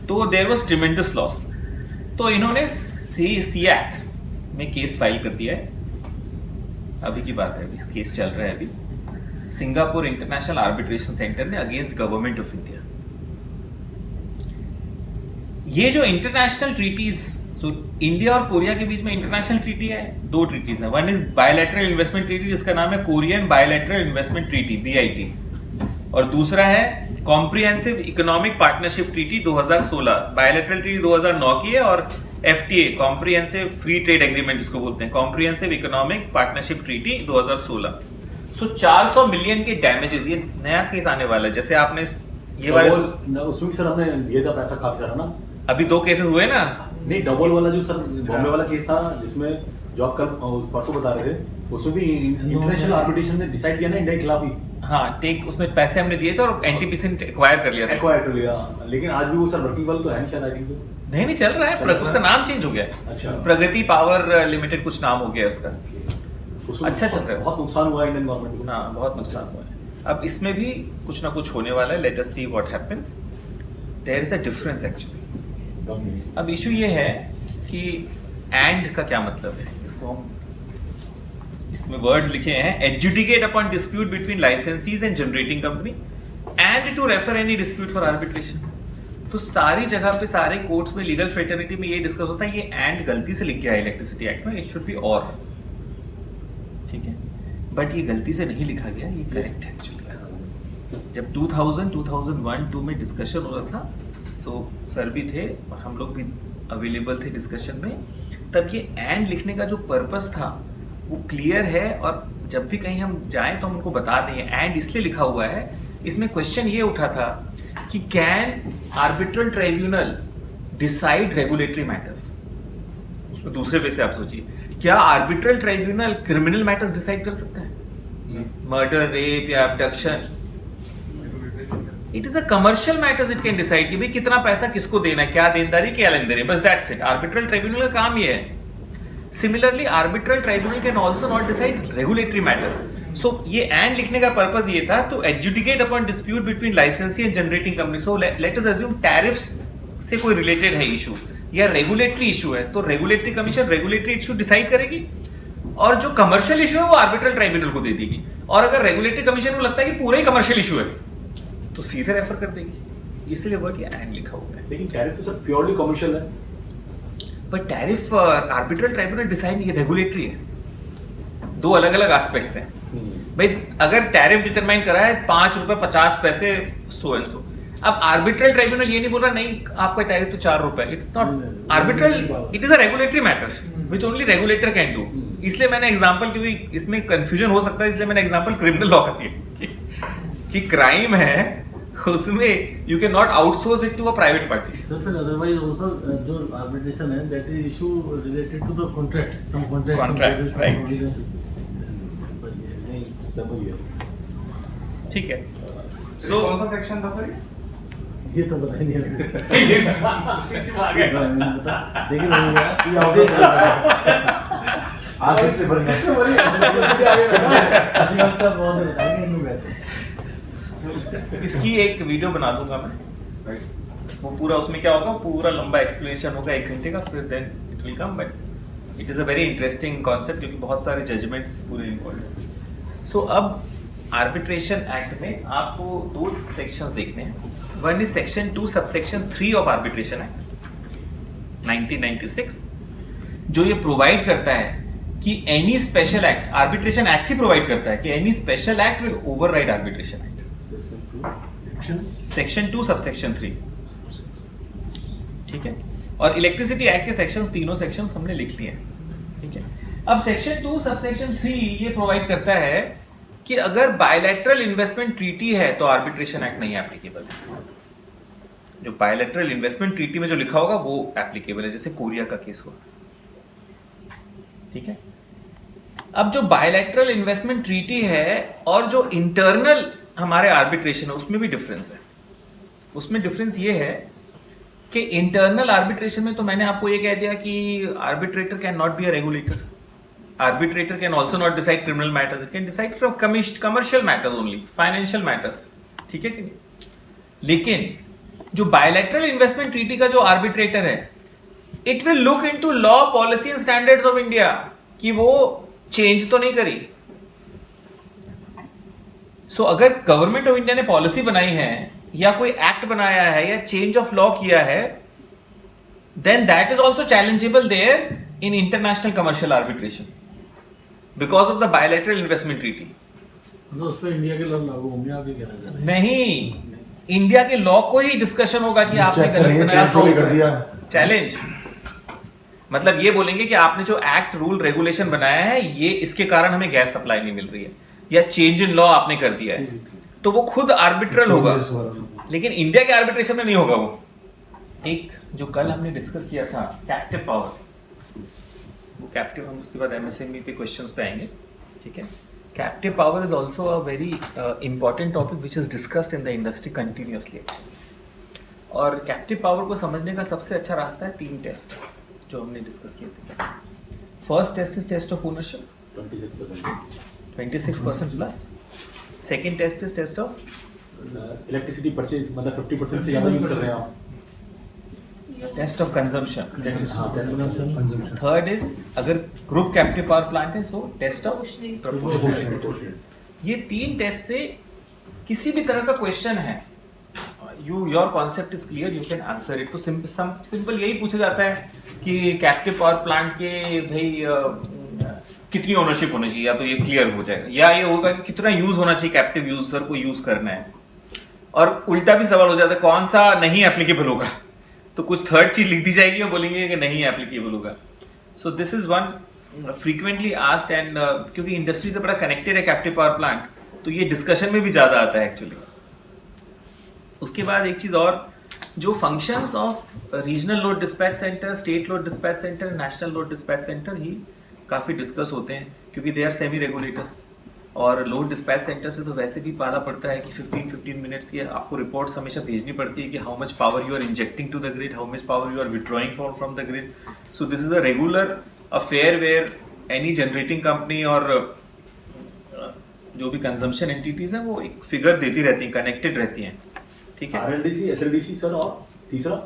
तो देयर वाज ट्रिमेंडस लॉस। तो इन्होंने सियाक में केस फाइल कर दिया है, अभी की बात है, अभी केस चल रहा है अभी, सिंगापुर इंटरनेशनल आर्बिट्रेशन सेंटर ने अगेंस्ट गवर्नमेंट ऑफ इंडिया। ये जो इंटरनेशनल ट्रीटीज, सो इंडिया और कोरिया के बीच में इंटरनेशनल ट्रीटी है, दो ट्रीटीज है। One is bilateral investment treaty, जिसका नाम है Korean bilateral investment treaty BIT, और दूसरा है comprehensive economic partnership treaty 2016। Bilateral treaty 2009 की है, और FTA comprehensive free trade agreement जिसको बोलते हैं, कॉम्प्रिहेंसिव इकोनॉमिक पार्टनरशिप ट्रीटी 2016। सो 400 मिलियन के डैमेजेस, ये नया केस आने वाला है। जैसे आपने ये वाले उसमें सर हमने दिया था पैसा काफी सारा ना, अभी 2 केसेस हुए ना। नहीं, डबल वाला जो सर बॉम्बे वाला केस था, जिसमें जो आप कल परसों बता रहे थे, उसमें भी इंटरनेशनल आर्बिट्रेशन ने डिसाइड किया ना इंडिया के खिलाफ ही। हाँ, टेक उसमें पैसे हमने दिए थे और NTPC ने एक्वायर कर लिया था। लेकिन आज भी वो सर वर्किंग वाला तो है नहीं शायद, आई थिंक सो। नहीं चल रहा है, उसका नाम चेंज हो गया। अच्छा, प्रगति पावर लिमिटेड कुछ नाम हो गया उसका। अच्छा चल रहा है, बहुत नुकसान हुआ है इंडियन गवर्नमेंट को। हाँ, बहुत नुकसान हुआ है। अब इसमें भी कुछ ना कुछ होने वाला है, let us see what happens. There is a difference actually. अब इशू ये है कि एंड का क्या मतलब है, इसको हम इसमें वर्ड्स लिखे हैं, adjudicate upon dispute between licensees and generating company and to refer any dispute for arbitration. तो सारी जगह पे, सारे कोर्ट्स में, लीगल फ्रेटर्निटी में ये डिस्कस होता है। ये एंड गलती से लिख गया है इलेक्ट्रिसिटी एक्ट में, इट शुड बी और, ठीक है, बट ये गलती से नहीं लिखा गया, ये करेक्ट है एक्चुअली। जब 2001-2 में डिस्कशन हो रहा था, सो सर भी थे और हम लोग भी अवेलेबल थे डिस्कशन में, तब ये एंड लिखने का जो पर्पस था वो क्लियर है। और जब भी कहीं हम जाएं तो हम उनको बता दें एंड इसलिए लिखा हुआ है। इसमें क्वेश्चन ये उठा था कि can arbitral tribunal decide regulatory matters. उसमें दूसरे वे से आप सोचिए, क्या arbitral tribunal criminal matters decide कर सकता है? मर्डर, रेप या abduction, it is a commercial matters it can decide कि भाई कितना पैसा किसको देना है, क्या देनदारी, क्या लेनदारी, बस दैट्स इट। आर्बिट्रल ट्राइब्यूनल का काम ये है। Similarly arbitral tribunal can also not decide regulatory matters. So ये एंड लिखने का पर्पस ये था to adjudicate upon dispute between licensee and generating company. So let us assume tariffs से कोई रिलेटेड है इशू या रेगुलेटरी इशू है, तो regulatory commission regulatory issue decide करेगी, और जो कमर्शियल इशू है वो आर्बिट्रल ट्राइब्यूनल को दे देगी। और अगर रेगुलेटरी कमीशन को लगता है कि पूरा ही कमर्शियल इशू है तो सीधे रेफर कर देगी। इसलिए वर्ड ये एंड लिखा हुआ है। लेकिन टैरिफ तो सर प्योरली कमर्शियल है। पर टैरिफ आर्बिट्रल ट्राइब्यूनल डिसाइड नहीं, रेगुलेटरी है। दो अलग अलग एस्पेक्ट्स हैं भाई। अगर टैरिफ डिटरमाइन करा है 5 रुपए 50 पैसे सो एंड सो, अब आर्बिट्रल ट्राइब्यूनल ये नहीं बोल रहा नहीं आपका टैरिफ तो 4 रुपए, it's not arbitral, it is a regulatory matter which only regulator can do. इसलिए मैंने एग्जांपल, क्योंकि इसमें कंफ्यूजन हो सकता है, इसलिए मैंने एग्जांपल क्रिमिनल लॉ का दिया कि क्राइम है उसमें you can not outsource it to a private party. Sir फिर अदरवाइज आल्सो जो आर्बिट्रेशन है that is issue related to the contract, some Contracts, right. समझ गया। ठीक है, सो कौन सा सेक्शन था सर? ये तो पता नहीं है। लेकिन ये आज से भरना इसकी एक वीडियो बना दूंगा मैं, वो पूरा उसमें क्या होगा, पूरा लंबा एक्सप्लेनेशन होगा 1 घंटे का, फिर then it will come. But it is a very interesting concept क्योंकि बहुत सारे जजमेंट्स पूरे इन्वॉल्व हैं। सो अब आर्बिट्रेशन एक्ट में आपको 2 सेक्शंस देखने हैं। One is section 2 subsection 3 of arbitration act 1996, जो ये प्रोवाइड करता है कि any special act, arbitration act ही प्रोवाइड करता है कि any special act will override arbitration act. Section 2 subsection 3, ठीक है। और इलेक्ट्रिसिटी एक्ट के सेक्शंस, तीनों सेक्शंस हमने लिख लिए हैं, ठीक है। अब सेक्शन 2 सबसेक्शन 3 ये प्रोवाइड करता है कि अगर बायलैटरल इन्वेस्टमेंट ट्रीटी है तो आर्बिट्रेशन एक्ट नहीं एप्लीकेबल। जो बायलैटरल इन्वेस्टमेंट ट्रीटी में जो लिखा होगा वो एप्लीकेबल है, जैसे कोरिया का केस हुआ, ठीक है। अब जो बायलैटरल इन्वेस्टमेंट ट्रीटी है और जो इंटरनल हमारे आर्बिट्रेशन है उसमें भी डिफरेंस है। उसमें डिफरेंस ये है कि इंटरनल आर्बिट्रेशन में तो मैंने आपको ये कह दिया कि arbitrator can not be a regulator, arbitrator can also not decide criminal matters, it can decide from commercial matters only, financial matters, ठीक है कि नहीं। लेकिन जो bilateral investment treaty का जो arbitrator है, it will look into law, policy and standards of India कि वो change तो नहीं करी। So अगर गवर्नमेंट ऑफ इंडिया ने पॉलिसी बनाई है या कोई एक्ट बनाया है या चेंज ऑफ लॉ किया है, then that is also challengeable there in international commercial arbitration because of the bilateral investment treaty। तो उस पे इंडिया के लॉ लागू होंगे, आप ये कहना चाह रहे हैं? नहीं, इंडिया के लॉ को ही डिस्कशन होगा कि आपने गलत बनाया, चैलेंज मतलब ये बोलेंगे कि आपने जो एक्ट रूल रेगुलेशन बनाया है ये इसके कारण हमें गैस सप्लाई नहीं मिल रही है या चेंज इन लॉ आपने कर दिया है, तो वो खुद आर्बिट्रल होगा। लेकिन इंडिया के आर्बिट्रेशन में नहीं होगा वो। एक जो कल हमने डिस्कस किया था कैप्टिव पावर, वो कैप्टिव हम उसके बाद एमएसएमई पे क्वेश्चंस पे आएंगे, ठीक है। Captive power is also a very important topic which is discussed in the industry continuously. और कैप्टिव पावर को समझने का सबसे अच्छा रास्ता है 3 टेस्ट जो हमने डिस्कस किए थे। First test is test of ownership 26% plus. Second test is test of electricity purchase, मतलब 50% से ज्यादा यूज कर रहे हैं आप, test of consumption. Third is अगर ग्रुप कैप्टिव पावर प्लांट है सो टेस्ट ऑफ प्रोपोर्शनल। ये 3 टेस्ट से किसी भी तरह का क्वेश्चन है, your concept is clear, you can answer it. तो सिंपल यही पूछा जाता है कि कैप्टिव पावर प्लांट के भाई कितनी ओनरशिप होनी चाहिए, या तो ये क्लियर हो जाएगा, या ये होगा कि कितना यूज होना चाहिए, कैप्टिव यूजर को यूज करना है। और उल्टा भी सवाल हो जाता है कौन सा नहीं एप्लीकेबल होगा, तो कुछ थर्ड चीज लिख दी जाएगी और बोलेंगे कि नहीं एप्लीकेबल होगा। सो this is one frequently asked, and क्योंकि इंडस्ट्री से बड़ा कनेक्टेड है कैप्टिव पावर प्लांट, तो ये डिस्कशन में भी ज्यादा आता है एक्चुअली। उसके बाद एक चीज और, जो functions of regional load dispatch centre, state load dispatch centre, national load dispatch centre ही काफी डिस्कस होते हैं क्योंकि दे आर सेमी रेगुलेटर्स। और लोड डिस्पैच सेंटर से तो वैसे भी पाला पड़ता है कि 15 मिनट्स की आपको रिपोर्ट्स हमेशा भेजनी पड़ती है कि how much power you are injecting to the grid, how much power you are withdrawing from the grid. So this is a regular affair where any generating company और जो भी कंजम्पशन एंटिटीज हैं वो एक फिगर देती रहती हैं, connected रहती हैं, ठीक है। आरएलडीसी, एसएलडीसी सर, और तीसरा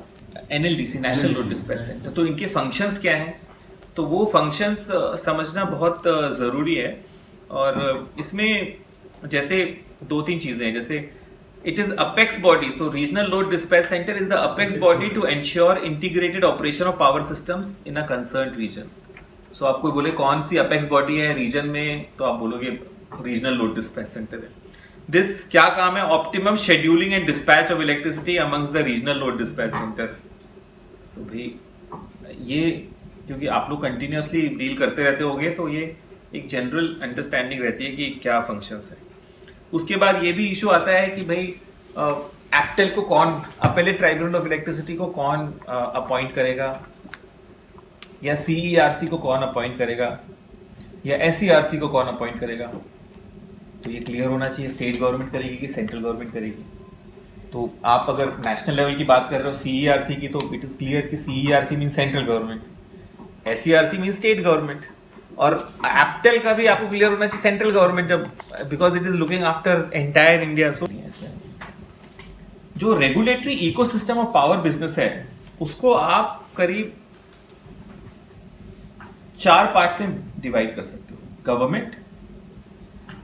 एनएलडीसी, नेशनल लोड डिस्पैच सेंटर। तो इनके फंक्शंस क्या हैं, तो वो फंक्शंस समझना बहुत ज़रूरी है। और इसमें जैसे 2-3 चीज़ें हैं, जैसे इट इज़ अपेक्स बॉडी, तो regional load dispatch centre is the apex body to ensure integrated operation of power systems in a concerned region. So आप कोई बोले कौन सी अपेक्स बॉडी है रीजन में, तो आप बोलोगे रीजनल लोड डिस्पैच सेंटर है। दिस क्या काम है? Optimum scheduling and dispatch of electricity amongst the regional load dispatch centre. तो भाई ये क्योंकि आप लोग कंटिन्यूअसली डील करते रहते होगे तो ये एक जनरल अंडरस्टैंडिंग रहती है कि क्या फंक्शंस है। उसके बाद ये भी इशू आता है कि भाई एप्टेल को कौन, अपीलेट ट्राइब्यूनल ऑफ इलेक्ट्रिसिटी को कौन अपॉइंट करेगा, या सीईआरसी को कौन अपॉइंट करेगा, या एसईआरसी को कौन अपॉइंट करेगा। तो ये क्लियर होना चाहिए, स्टेट गवर्नमेंट करेगी कि सेंट्रल गवर्नमेंट करेगी। तो आप अगर नेशनल लेवल की बात कर रहे हो सीईआरसी की, तो इट इज क्लियर कि CERC mean central government, SERC mean state government, और एप्टेल का भी आपको क्लियर होना चाहिए सेंट्रल गवर्नमेंट, जब because it is looking after entire India. So जो regulatory ecosystem of power business है उसको आप करीब 4 पार्ट में डिवाइड कर सकते हो: government,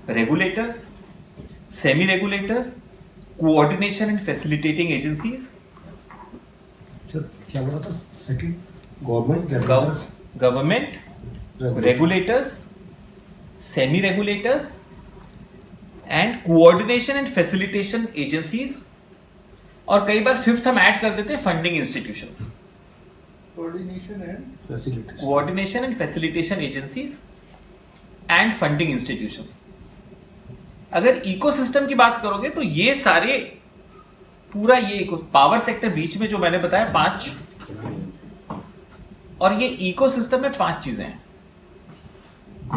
regulators, semi regulators, coordination and facilitating agencies. Sir क्या बोला था? Second government, government, regulators, semi regulators and coordination and facilitation agencies, और कई बार फिफ्थ हम ऐड कर देते हैं funding institutions. Coordination and facilities, coordination and facilitation agencies and funding institutions. अगर इकोसिस्टम की बात करोगे तो ये सारे पूरा ये पावर सेक्टर बीच में जो मैंने बताया 5, और ये इकोसिस्टम में 5 चीजें हैं,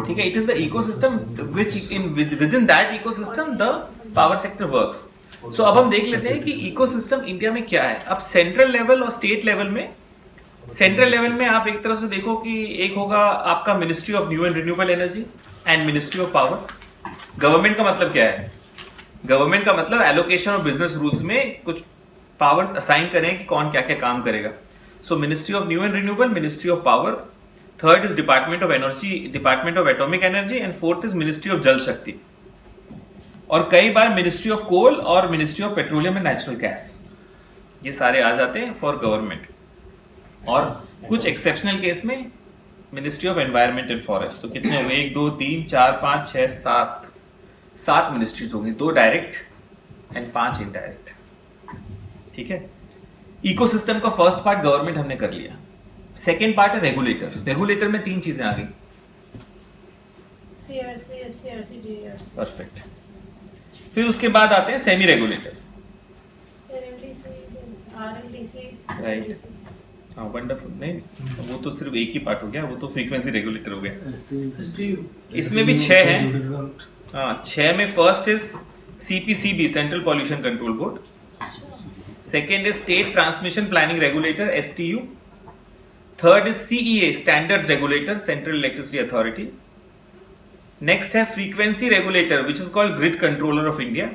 ठीक है। It is the ecosystem which with in that ecosystem the power sector works. So अब हम देख लेते हैं कि इकोसिस्टम इंडिया में क्या है। अब सेंट्रल लेवल और स्टेट लेवल में, सेंट्रल लेवल में आप एक तरफ से देखो कि एक होगा आपका ministry of new and renewable energy and ministry of power. Government का मतलब क्या है? गवर्नमेंट का मतलब एलोकेशन ऑफ बिजनेस रूल्स में कुछ पावर्स असाइन करें कि कौन क्या क्या काम करेगा। सो ministry of new and renewable, ministry of power, third is department of energy, department of atomic energy, and fourth is ministry of जल शक्ति, और कई बार मिनिस्ट्री ऑफ कोल और ministry of petroleum and natural gas. ये सारे आ जाते हैं for government, और कुछ एक्सेप्शनल केस में ministry of environment and forest. तो कितने हुए? 1 2 3 4 5 6 7 मिनिस्ट्रीज होंगी, 2 डायरेक्ट एंड 5 इनडायरेक्ट, ठीक है। इकोसिस्टम का फर्स्ट पार्ट गवर्नमेंट हमने कर लिया। सेकेंड पार्ट है रेगुलेटर। रेगुलेटर में 3 चीजें आ गई, CRC, SCRC, DRC, परफेक्ट। फिर उसके बाद आते हैं semi regulators, RLDC, RLDC, Right. हाँ वंडरफुल। नहीं वो तो सिर्फ एक ही पार्ट हो गया, वो तो फ्रीक्वेंसी रेगुलेटर हो गया। इसमें भी 6 हैं। हाँ 6 में first is CPCB, central pollution control board. Second is state transmission planning regulator, STU। Third is CEA, standards regulator, central electricity authority. Next है frequency regulator which is called grid controller of India.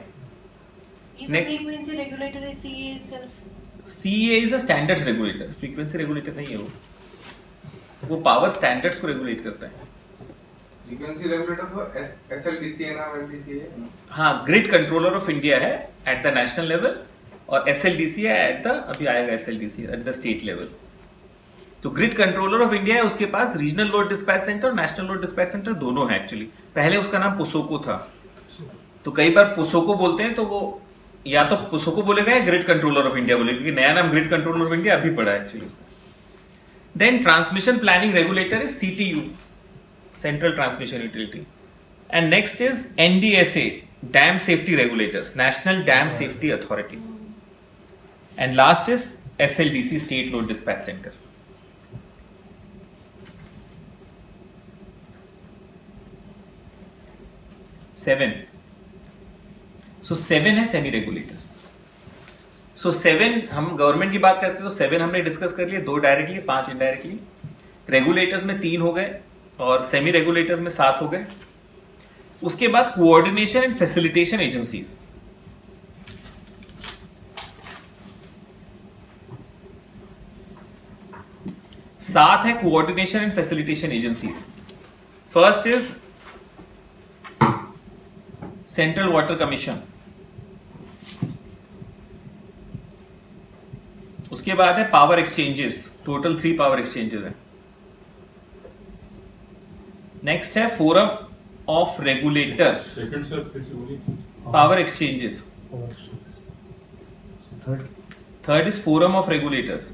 Even frequency regulator is CE itself. CEA is a standards regulator, frequency regulator नहीं है वो power standards को regulate करता है। Frequency regulator तो SLDC है ना, MLDC है। हाँ ग्रिड कंट्रोलर ऑफ इंडिया है एट द नेशनल लेवल, और SLDC है एट द, अभी आएगा SLDC at the state level. तो ग्रिड कंट्रोलर ऑफ इंडिया है, उसके पास रीजनल लोड डिस्पैच सेंटर और नेशनल लोड डिस्पैच सेंटर दोनों है एक्चुअली। पहले उसका नाम पुसोको था, तो कई बार पुसोको बोलते हैं तो वो या तो पुसोको बोलेगा या ग्रिड कंट्रोलर ऑफ इंडिया बोलेगा, क्योंकि नया नाम ग्रिड कंट्रोलर ऑफ इंडिया अभी पड़ा है एक्चुअली उसका। Then transmission planning regulator is CTU, central transmission utility, and next is NDSA, dam safety regulators, national dam safety authority, and last is SLDC, state load dispatch centre. So 7 है semi regulators. सो 7 हम government की बात करते हैं तो 7 हमने discuss कर लिए, 2 डायरेक्टली 5 इनडायरेक्टली। रेगुलेटर्स में 3 हो गए और सेमी रेगुलेटर्स में 7 हो गए। उसके बाद कोऑर्डिनेशन एंड फैसिलिटेशन एजेंसीज, सात है coordination and facilitation agencies. First is central water commission, उसके बाद है power exchanges, total 3 power exchanges हैं। नेक्स्ट है forum of regulators, Power exchanges. Third Third is forum of regulators.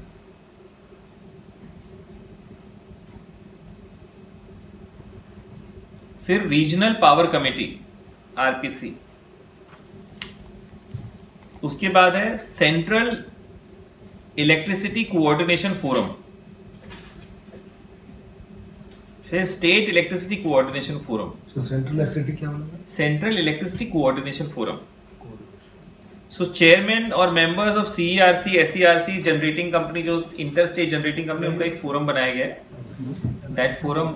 फिर रीजनल पावर कमेटी आरपीसी. उसके बाद है सेंट्रल इलेक्ट्रिसिटी कोऑर्डिनेशन फोरम. फिर स्टेट इलेक्ट्रिसिटी कोऑर्डिनेशन फोरम. सो सेंट्रल सिटी क्या मतलब central electricity coordination forum. सो chairman और members of CERC SERC generating company, जो inter state generating company, उनका एक फोरम बनाया गया है. That forum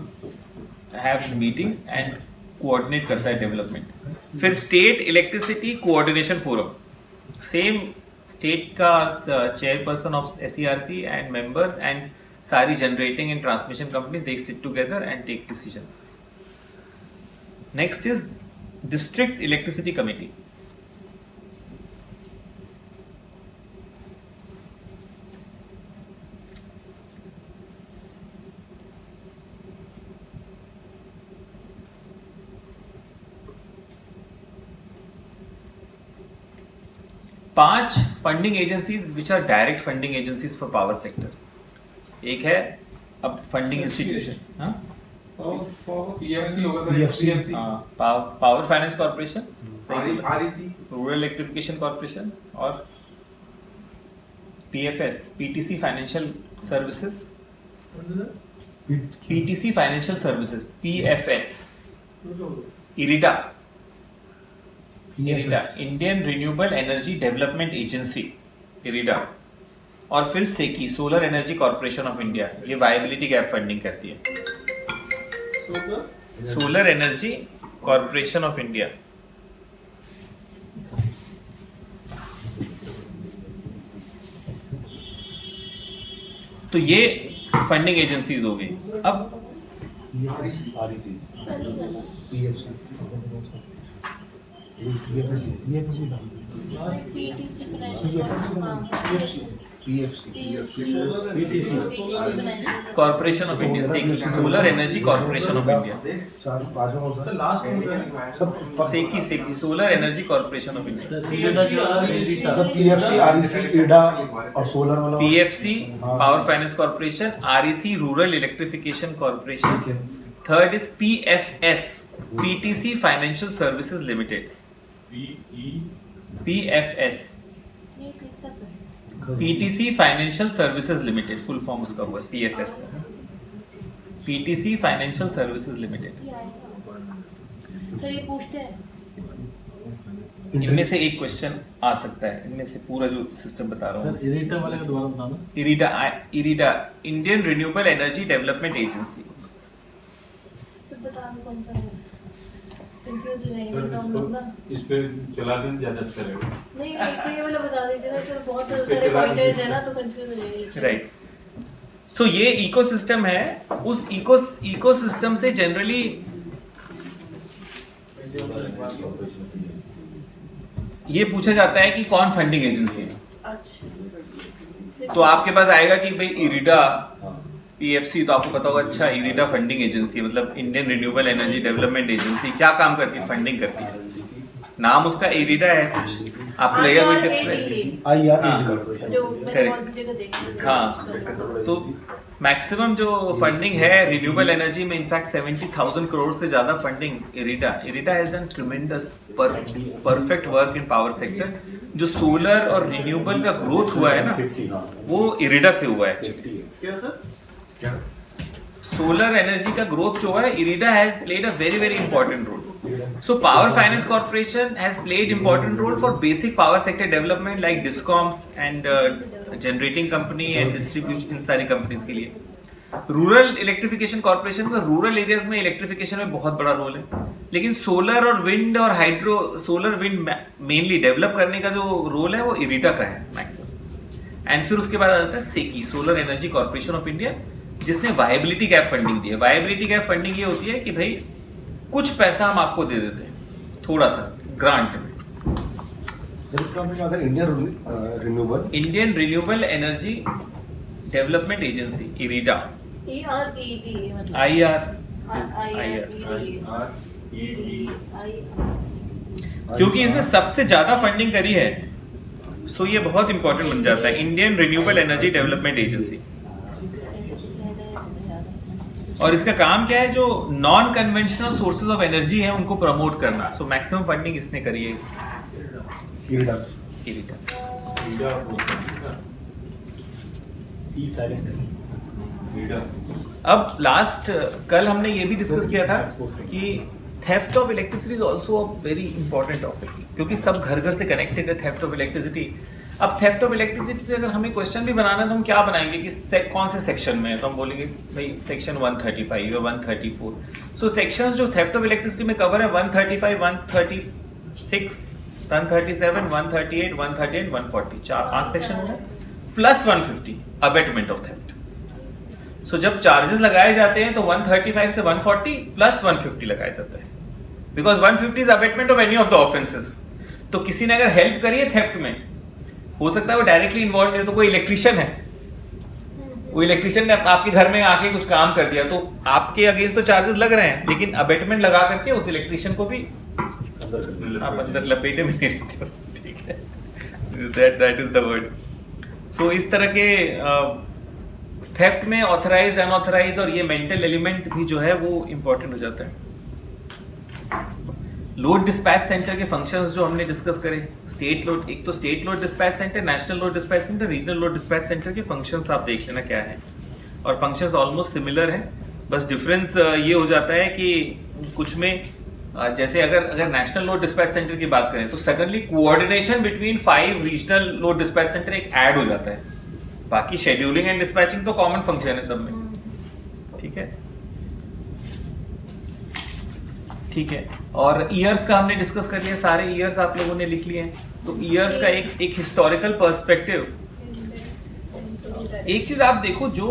have meeting and coordinate करता है डेवलपमेंट. फिर state electricity coordination forum, same state का chairperson of SERC and members and सारी generating and transmission companies, they sit together and take decisions. Next is district electricity committee. पांच funding agencies which are direct funding agencies for power sector. एक है अब funding institution, PFC होगा तो PFC. Power finance corporation, REC. Rural electrification corporation, और PFS PTC financial services. PTC financial services, PFS. IREDA, IREDA Indian renewable energy development agency, IREDA. और फिर SECI, solar energy corporation of India. ये viability gap funding करती है. Solar energy corporation of India. तो ये funding agencies हो गई. अब REC. PFC PFC PFC PTC financial corporation of India, SECI solar energy corporation of India. चार पांच और सर लास्ट में सब SECI solar energy corporation of India. Sir IREDA के बाद इरिटा. सब पीएफसी आरईसी इडा और सोलर वाला PFC power finance corporation, REC rural electrification corporation. Third is PFS PTC financial services limited. PFS PTC financial services limited, full form उसका हुआ है PFS का. PTC financial services limited. Sir ये पूछते हैं इनमें से एक क्वेश्चन आ सकता है, इनमें से पूरा जो सिस्टम बता रहा हूँ. सर इरिटा वाले का दोबारा बताना. IREDA Indian renewable energy development agency. Sir बता दो कौन सा है, कंफ्यूज हो जाएंगे तो हम लोग ना. इस पे चला दें ज्यादा अच्छा रहेगा. नहीं एक ये वाला बता दीजिए ना सर, बहुत सारे पॉइंटर्स है ना तो कंफ्यूज हो जाएंगे. राइट. सो ये इकोसिस्टम है. उस इकोसिस्टम से जनरली ये पूछा जाता है कि कौन फंडिंग एजेंसी है. अच्छा तो आपके पास आएगा कि भाई इरिडा PFC, तो आपको पता होगा अच्छा इरिडा फंडिंग एजेंसी है, मतलब Indian renewable energy development agency. क्या काम करती है? फंडिंग करती है. नाम उसका इरिडा है, कुछ आपको लगेगा कोई डिफरेंट. आईआर जो मैंने Correct. बहुत जगह देखी है. हाँ, तो मैक्सिमम जो फंडिंग है रिन्यूएबल एनर्जी में, इनफैक्ट 70,000 करोड़ से ज्यादा funding IREDA has done tremendous perfect work in power sector. जो सोलर और रिन्यूएबल का ग्रोथ हुआ है ना, वो इरिडा से हुआ है. क्या सर? सोलर एनर्जी का ग्रोथ जो है, IREDA has played a very very important role. So power finance corporation has played important role for basic power sector development like discoms and generating company and distribution, इन सारी companies के लिए. Rural electrification corporation का rural areas में electrification में बहुत बड़ा role है. लेकिन सोलर और विंड और hydro, solar wind mainly develop करने का जो रोल है वो इरिडा का है मैक्सिमम. एंड फिर उसके बाद आ जाता है SECI, solar energy corporation of India, जिसने वायबिलिटी गैप फंडिंग दी है. वायबिलिटी गैप फंडिंग ये होती है कि भाई कुछ पैसा हम आपको दे देते हैं थोड़ा सा ग्रांट में. सर इसका मतलब अगर Indian renewable energy development agency, IREDA. ERED मतलब IR. क्योंकि इसने सबसे ज्यादा फंडिंग करी है, सो ये बहुत इंपॉर्टेंट बन जाता है, Indian renewable energy development agency. और इसका काम क्या है, जो non conventional sources of energy है उनको प्रमोट करना। सो मैक्सिमम फंडिंग इसने करी है इरिडा। अब लास्ट कल हमने ये भी डिस्कस किया था कि theft of electricity is also a very important topic, क्योंकि सब घर घर से कनेक्टेड है थेफ्ट ऑफ इलेक्ट्रिसिटी। अब थेफ्ट ऑफ इलेक्ट्रिसिटी से अगर हमें क्वेश्चन भी बनाना है तो हम क्या बनाएंगे कि कौन से सेक्शन में है, तो हम बोलेंगे भाई सेक्शन 135 या 134। सो सेक्शंस जो थेफ्ट ऑफ इलेक्ट्रिसिटी में कवर है 135, 136, 137, 138, 138, 140, 4-5 सेक्शन हो गए, प्लस 150 अबेटमेंट ऑफ थेफ्ट। सो जब चार्जेस लगाए जाते हैं तो 135 से 140 प्लस 150 लगाया जाता है, because 150 is abetment of any of the offences. तो किसी ने अगर हेल्प करी है थेफ्ट में, हो सकता है वो डायरेक्टली इन्वॉल्व नहीं हो, तो कोई इलेक्ट्रिशियन है, वो इलेक्ट्रिशियन ने आपके घर में आके कुछ काम कर दिया, तो आपके अगेंस्ट तो चार्जेस लग रहे हैं, लेकिन अबेटमेंट लगा करके उस इलेक्ट्रिशियन को भी आप अंदर लपेटे में नहीं रखते हो, ठीक है, दैट इज द वर्ड। सो इस तरह के थेफ्ट में ऑथराइज, अनऑथराइज और ये मेंटल एलिमेंट भी जो है वो इंपॉर्टेंट हो जाता है। लोड डिस्पैच सेंटर के फंक्शंस जो हमने डिस्कस करे, स्टेट लोड, एक तो state load dispatch centre, national load dispatch centre, regional load dispatch centre के फंक्शंस आप देख लेना क्या है, और फंक्शंस ऑलमोस्ट सिमिलर हैं, बस डिफरेंस ये हो जाता है कि कुछ में जैसे अगर नेशनल लोड डिस्पैच सेंटर की बात करें तो suddenly coordination between 5 regional load dispatch centre एक ऐड हो जाता है, बाकी शेड्यूलिंग एंड डिस्पैचिंग तो कॉमन फंक्शन है सब में, ठीक है, ठीक है। और ईयर्स का हमने डिस्कस कर लिया, सारे ईयर्स आप लोगों ने लिख लिए हैं। तो ईयर्स का एक हिस्टोरिकल पर्सपेक्टिव, एक चीज आप देखो, जो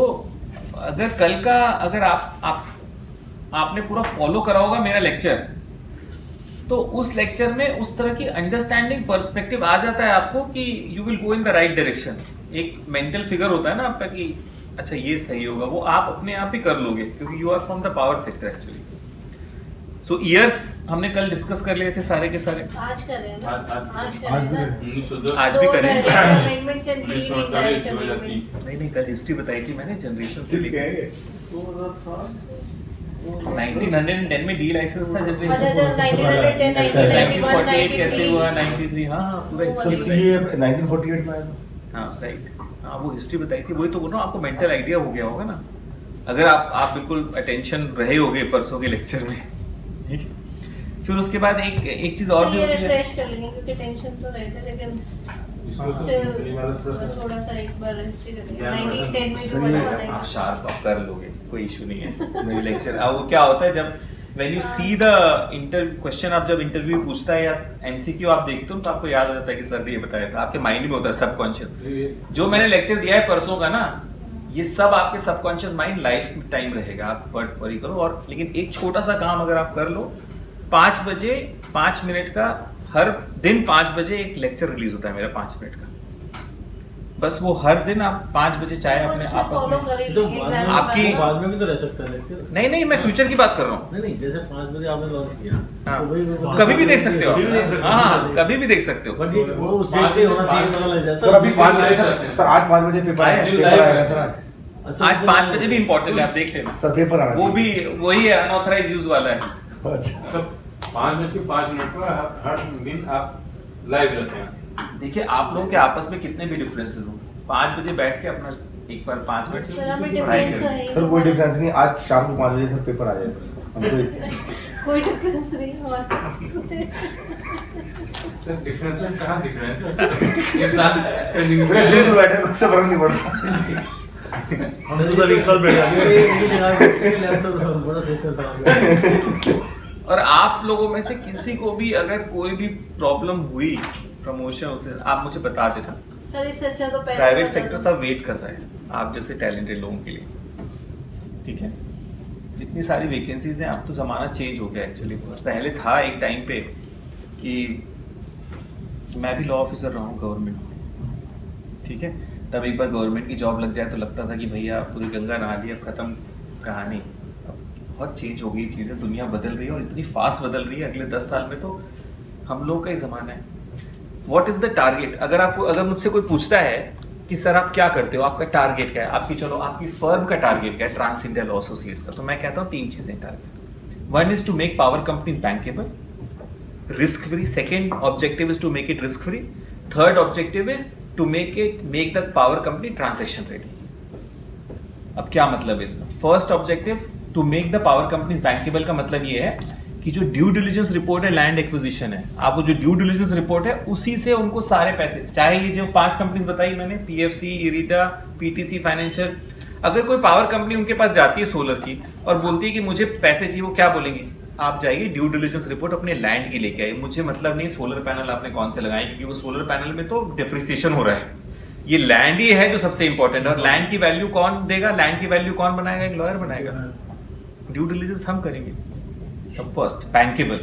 अगर कल का अगर आपने पूरा फॉलो करा होगा मेरा लेक्चर, तो उस लेक्चर में उस तरह की अंडरस्टैंडिंग पर्सपेक्टिव आ जाता है आपको कि you will go in the right direction. एक मेंटल फिगर होता है ना आपका कि अच्छा ये सही होगा, वो आप अपने आप ही कर लोगे, क्योंकि you are from the power sector actually. So years हमने कल डिस्कस कर लिए थे सारे के सारे, आज कर रहे हैं ना? आज भी करें। अमेंडमेंट चल रही है। नहीं कल हिस्ट्री बताई थी मैंने, जनरेशन से लेकर 1910 में डी लाइसेंस था जनरेशन, 1910, 1948 कैसे हुआ, 93, हाँ पूरा सो हिस्ट्री सीए 1948 में आया था। हाँ राइट, हाँ वो हिस्ट्री बताई थी, वही तो बोल रहा हूँ, आपको मेंटल आइडिया हो गया होगा ना, अगर आप बिल्कुल अटेंशन रहे होगे परसों के लेक्चर में, ठीक है। फिर उसके बाद एक चीज और भी होती है, रिफ्रेश कर लेंगे क्योंकि टेंशन तो रहता है, लेकिन still थोड़ा सा एक बार हिस्ट्री कर लेंगे। 1910 में जो हुआ था, आप शार्प आप कर लोगे, कोई इशू नहीं है। मेरे लेक्चर अब वो क्या होता है, जब when you see the question, आप जब इंटरव्यू पूछता है या एमसीक्यू आप देखते हो तो आपको याद आ जाता है कि सर ने ये बताया था, आपके माइंड में होता है सबकॉन्शियस। जो मैंने लेक्चर दिया है परसों का ना, ये सब आपके सबकॉन्शियस माइंड लाइफ टाइम रहेगा, आप वर्ड वरी करो। और लेकिन एक छोटा सा काम अगर आप कर लो, 5 बजे 5 मिनट का, हर दिन 5 बजे एक लेक्चर रिलीज होता है मेरा 5 मिनट का, बस वो हर दिन आप 5 बजे चाहे अपने आपस में, तो आपकी बाद में भी तो रह सकता है लेक्चर। नहीं मैं फ्यूचर की बात कर रहा हूँ। नहीं जैसे 5 बजे आपने लॉन्च किया, हाँ, तो वही कभी भी देख सकते हो, हाँ कभी भी देख सकते हो। बट ये वो उस डेट पे होना चाहिए, पता लग जाता सर अभी 5 बजे सर आज 5 बजे पेपर आएगा सर आज। अच्छा, आज 5 बजे भी इम्पोर्टेंट है, आप देख लेना सर पेपर आना वो भी वही है, अनऑथराइज यूज वाला है। अच्छा 5:05 पर हर दिन आप लाइव रहते हैं। देखिए आप लोगों के आपस में कितने भी डिफरेंसेस हो, 5 बजे बैठ के अपना एक बार 5 मिनट सर हमें की पढ़ाई डिफरेंस करें। है सर कोई डिफरेंस नहीं, आज शाम को 5 बजे सर पेपर आ जाएगा, हम तो कोई डिफरेंस नहीं हमारे सर डिफरेंस कहाँ दिख रहा है? ये साल पेंडिंग सर दूर बैठे उससे फर्क नहीं पड़ता। हम तो सर एक साल बैठ गए, लैपटॉप बड़ा सिस्टम था। और आप लोगों में से किसी को भी अगर कोई भी प्रॉब्लम हुई प्रमोशन से, आप मुझे बता देना। सर इससे अच्छा तो प्राइवेट सेक्टर सब वेट कर रहा है आप जैसे टैलेंटेड लोगों के लिए, ठीक है। इतनी सारी वैकेंसीज हैं, अब तो ज़माना चेंज हो गया एक्चुअली। पहले था एक टाइम पे कि मैं भी लॉ ऑफिसर रहा हूँ गवर्नमेंट में, ठीक है, तब एक बार गवर्नमेंट की जॉब लग जाए तो लगता था कि भैया पूरी गंगा नहा ली, अब खत्म कहानी। अब बहुत चेंज हो गई चीज़ें, दुनिया बदल रही है और इतनी फास्ट बदल रही है, अगले 10 साल में तो हम लोग का ही जमाना है. What is the target? अगर मुझसे कोई पूछता है कि सर आप क्या करते हो, आपका टारगेट क्या है, आपकी फर्म का टारगेट क्या है, ट्रांस इंडिया लॉ एसोसिएट्स का, तो मैं कहता हूँ 3 चीजें target. 1 is to make power companies bankable, risk free. Second objective is to make it risk free. Third objective is to make the power company transaction ready. अब क्या मतलब है इसका? First objective to make the power companies bankable का मतलब ये है कि जो ड्यू डिलिजेंस रिपोर्ट है लैंड एक्विजिशन है, आप वो जो ड्यू डिलिजेंस रिपोर्ट है उसी से उनको सारे पैसे, चाहे ये जो 5 कंपनीज बताई मैंने, पीएफसी, इरिटा, पीटीसी फाइनेंशियल, अगर कोई पावर कंपनी उनके पास जाती है सोलर की और बोलती है कि मुझे पैसे चाहिए, वो क्या बोलेंगे? आप जाइए ड्यू डिलिजेंस रिपोर्ट अपने लैंड की लेके आइए, मुझे मतलब नहीं सोलर पैनल आपने कौन से लगाए, क्योंकि वो सोलर पैनल में तो डिप्रिसिएशन हो रहा है. ये लैंड ही है जो सबसे इंपॉर्टेंट है. और लैंड की वैल्यू कौन देगा? लैंड की वैल्यू कौन बनाएगा? एक लॉयर बनाएगा. ड्यू डिलिजेंस हम करेंगे. First bankable.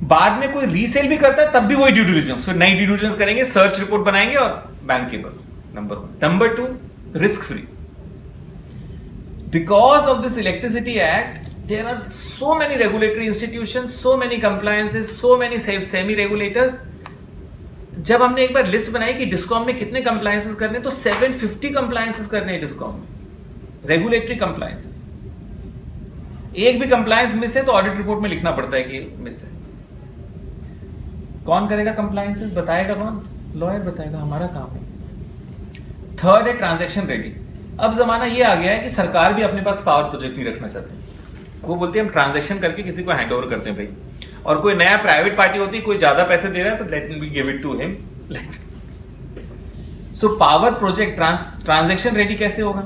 बाद में कोई रीसेल भी करता है तब भी वही ड्यू डिलिजेंस, फिर नई ड्यू डिलिजेंस करेंगे, सर्च रिपोर्ट बनाएंगे और bankable. Number 1. Number 2, risk free. Because of this electricity act there are so many regulatory institutions, so many compliances, so many semi regulators. जब हमने एक बार लिस्ट बनाई कि डिस्कॉम में कितने कंप्लायंसेस करने, तो 750 कंप्लायंसेस करने हैं डिस्कॉम में, रेगुलेटरी कंप्लायंसेस. एक भी कंप्लायंस मिस है तो ऑडिट रिपोर्ट में लिखना पड़ता है कि मिस है. कौन करेगा कंप्लायंसेस? बताएगा कौन? लॉयर बताएगा, हमारा काम है. थर्ड है ट्रांजैक्शन रेडी. अब जमाना ये आ गया है कि सरकार भी अपने पास पावर प्रोजेक्ट नहीं रखना चाहती. वो बोलते हैं हम ट्रांजैक्शन करके किसी को हैंड ओवर करते हैं भाई. और कोई नया प्राइवेट पार्टी होती है, कोई ज्यादा पैसे दे रहा है तो let me give it to him. So power project transaction ready कैसे होगा?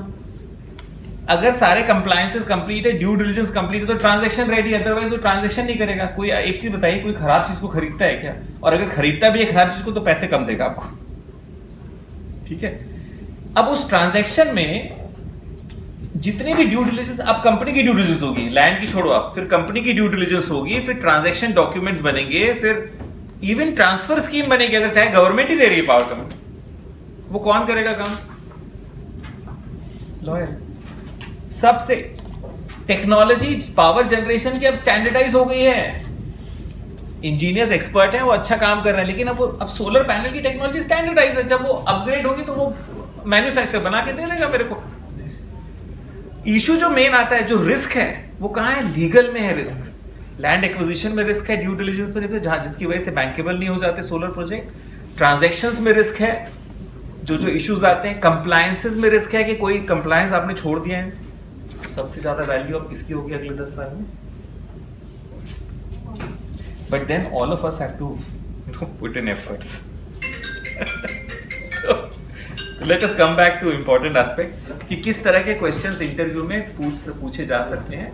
अगर सारे कंप्लायंसेस कंप्लीट है, ड्यू डिलिजेंस कंप्लीट है, तो ट्रांजैक्शन रेडी. अदरवाइज वो ट्रांजैक्शन नहीं करेगा. कोई एक चीज बताइए, कोई खराब चीज को खरीदता है क्या? और अगर खरीदता भी है खराब चीज को तो पैसे कम देगा आपको. ठीक है. अब उस ट्रांजैक्शन में जितनी भी ड्यू डिलिजेंस, अब कंपनी की ड्यू डिलिजेंस होगी, लैंड की छोड़ो आप, फिर कंपनी की ड्यू डिलिजेंस होगी, फिर ट्रांजैक्शन डॉक्यूमेंट्स बनेंगे, फिर इवन ट्रांसफर स्कीम बनेगी. अगर चाहे गवर्नमेंट ही दे रही है पावर कंपनी, वो कौन करेगा काम? लॉयर. सबसे टेक्नोलॉजी पावर जनरेशन की अब स्टैंडर्डाइज हो गई है. इंजीनियर्स एक्सपर्ट हैं, वो अच्छा काम कर रहे हैं, लेकिन अब सोलर पैनल की टेक्नोलॉजी स्टैंडर्डाइज है. जब वो अपग्रेड होगी तो वो मैन्युफैक्चर बना के दे देगा मेरे को. इशू जो मेन आता है, जो रिस्क है, वो कहाँ है? लीगल में है रिस्क. लैंड एक्विजिशन में रिस्क है, ड्यू डिलिजेंस में रिस्क है, जिसकी वजह से बैंकेबल नहीं हो जाते सोलर प्रोजेक्ट. ट्रांजैक्शंस में रिस्क है, जो इश्यूज आते हैं. कंप्लायंसेस में रिस्क है कि कोई कंप्लायंस आपने छोड़ दिया है. सबसे ज्यादा वैल्यू अब किसकी होगी अगले 10 साल में? But then all of us have to put in efforts. Let us come back to important aspect कि किस तरह के क्वेश्चंस इंटरव्यू में पूछे जा सकते हैं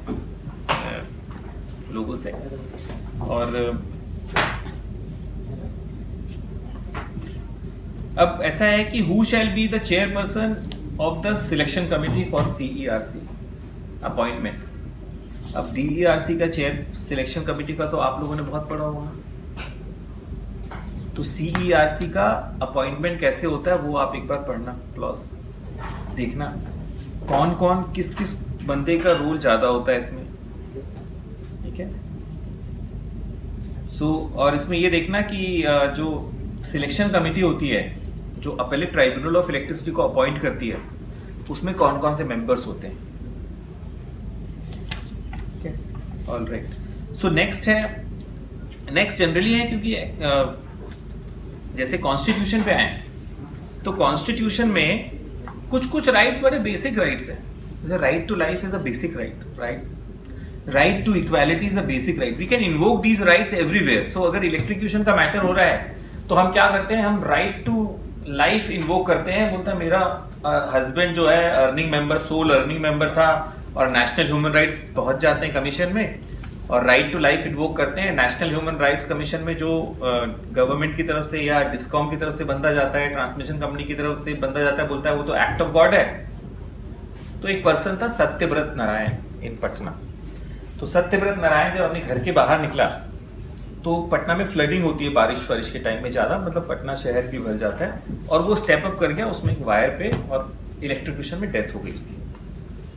लोगों से. और अब ऐसा है कि who shall be the chairperson of the selection committee for CERC appointment. अब DERC का चेयर सिलेक्शन कमिटी का तो आप लोगों ने बहुत पढ़ा होगा. तो CERC का अपॉइंटमेंट कैसे होता है वो आप एक बार पढ़ना, क्लॉज देखना, कौन कौन किस किस बंदे का रोल ज्यादा होता है इसमें. ठीक है. और इसमें ये देखना कि जो सिलेक्शन कमेटी होती है, जो अपीलेट ट्राइब्यूनल ऑफ इलेक्ट्रिसिटी को अपॉइंट करती है, उसमें कौन कौन से मेंबर्स होते हैं. ठीक है. ऑलराइट. सो नेक्स्ट जनरली है, क्योंकि जैसे कॉन्स्टिट्यूशन पे आए तो कॉन्स्टिट्यूशन में कुछ राइट्स बड़े बेसिक राइट्स हैं. जैसे right to life is a basic right, right to equality is a basic right. We can invoke these rights everywhere. So अगर इलेक्ट्रिक्यूशन का मैटर हो रहा है तो हम क्या करते हैं? हम राइट टू लाइफ इन्वोक करते हैं. बोलता है मेरा हस्बैंड जो है earning member, sole earning member था, और नेशनल ह्यूमन राइट्स पहुंच जाते हैं कमीशन में, और राइट टू लाइफ इन्वोक करते हैं. नेशनल ह्यूमन राइट्स कमीशन में जो गवर्नमेंट की तरफ से या डिस्कॉम की तरफ से बंदा जाता है, ट्रांसमिशन कंपनी की तरफ से बंदा जाता है, बोलता है वो तो एक्ट ऑफ गॉड है. तो एक पर्सन था सत्यव्रत नारायण इन पटना. तो सत्यव्रत नारायण जब अपने घर के बाहर निकला तो पटना में फ्लडिंग होती है बारिश के टाइम में ज्यादा, मतलब पटना शहर भी भर जाता है, और वो स्टेप अप कर गया उसमें एक वायर पे, और इलेक्ट्रिक्यूशन में डेथ हो गई उसकी.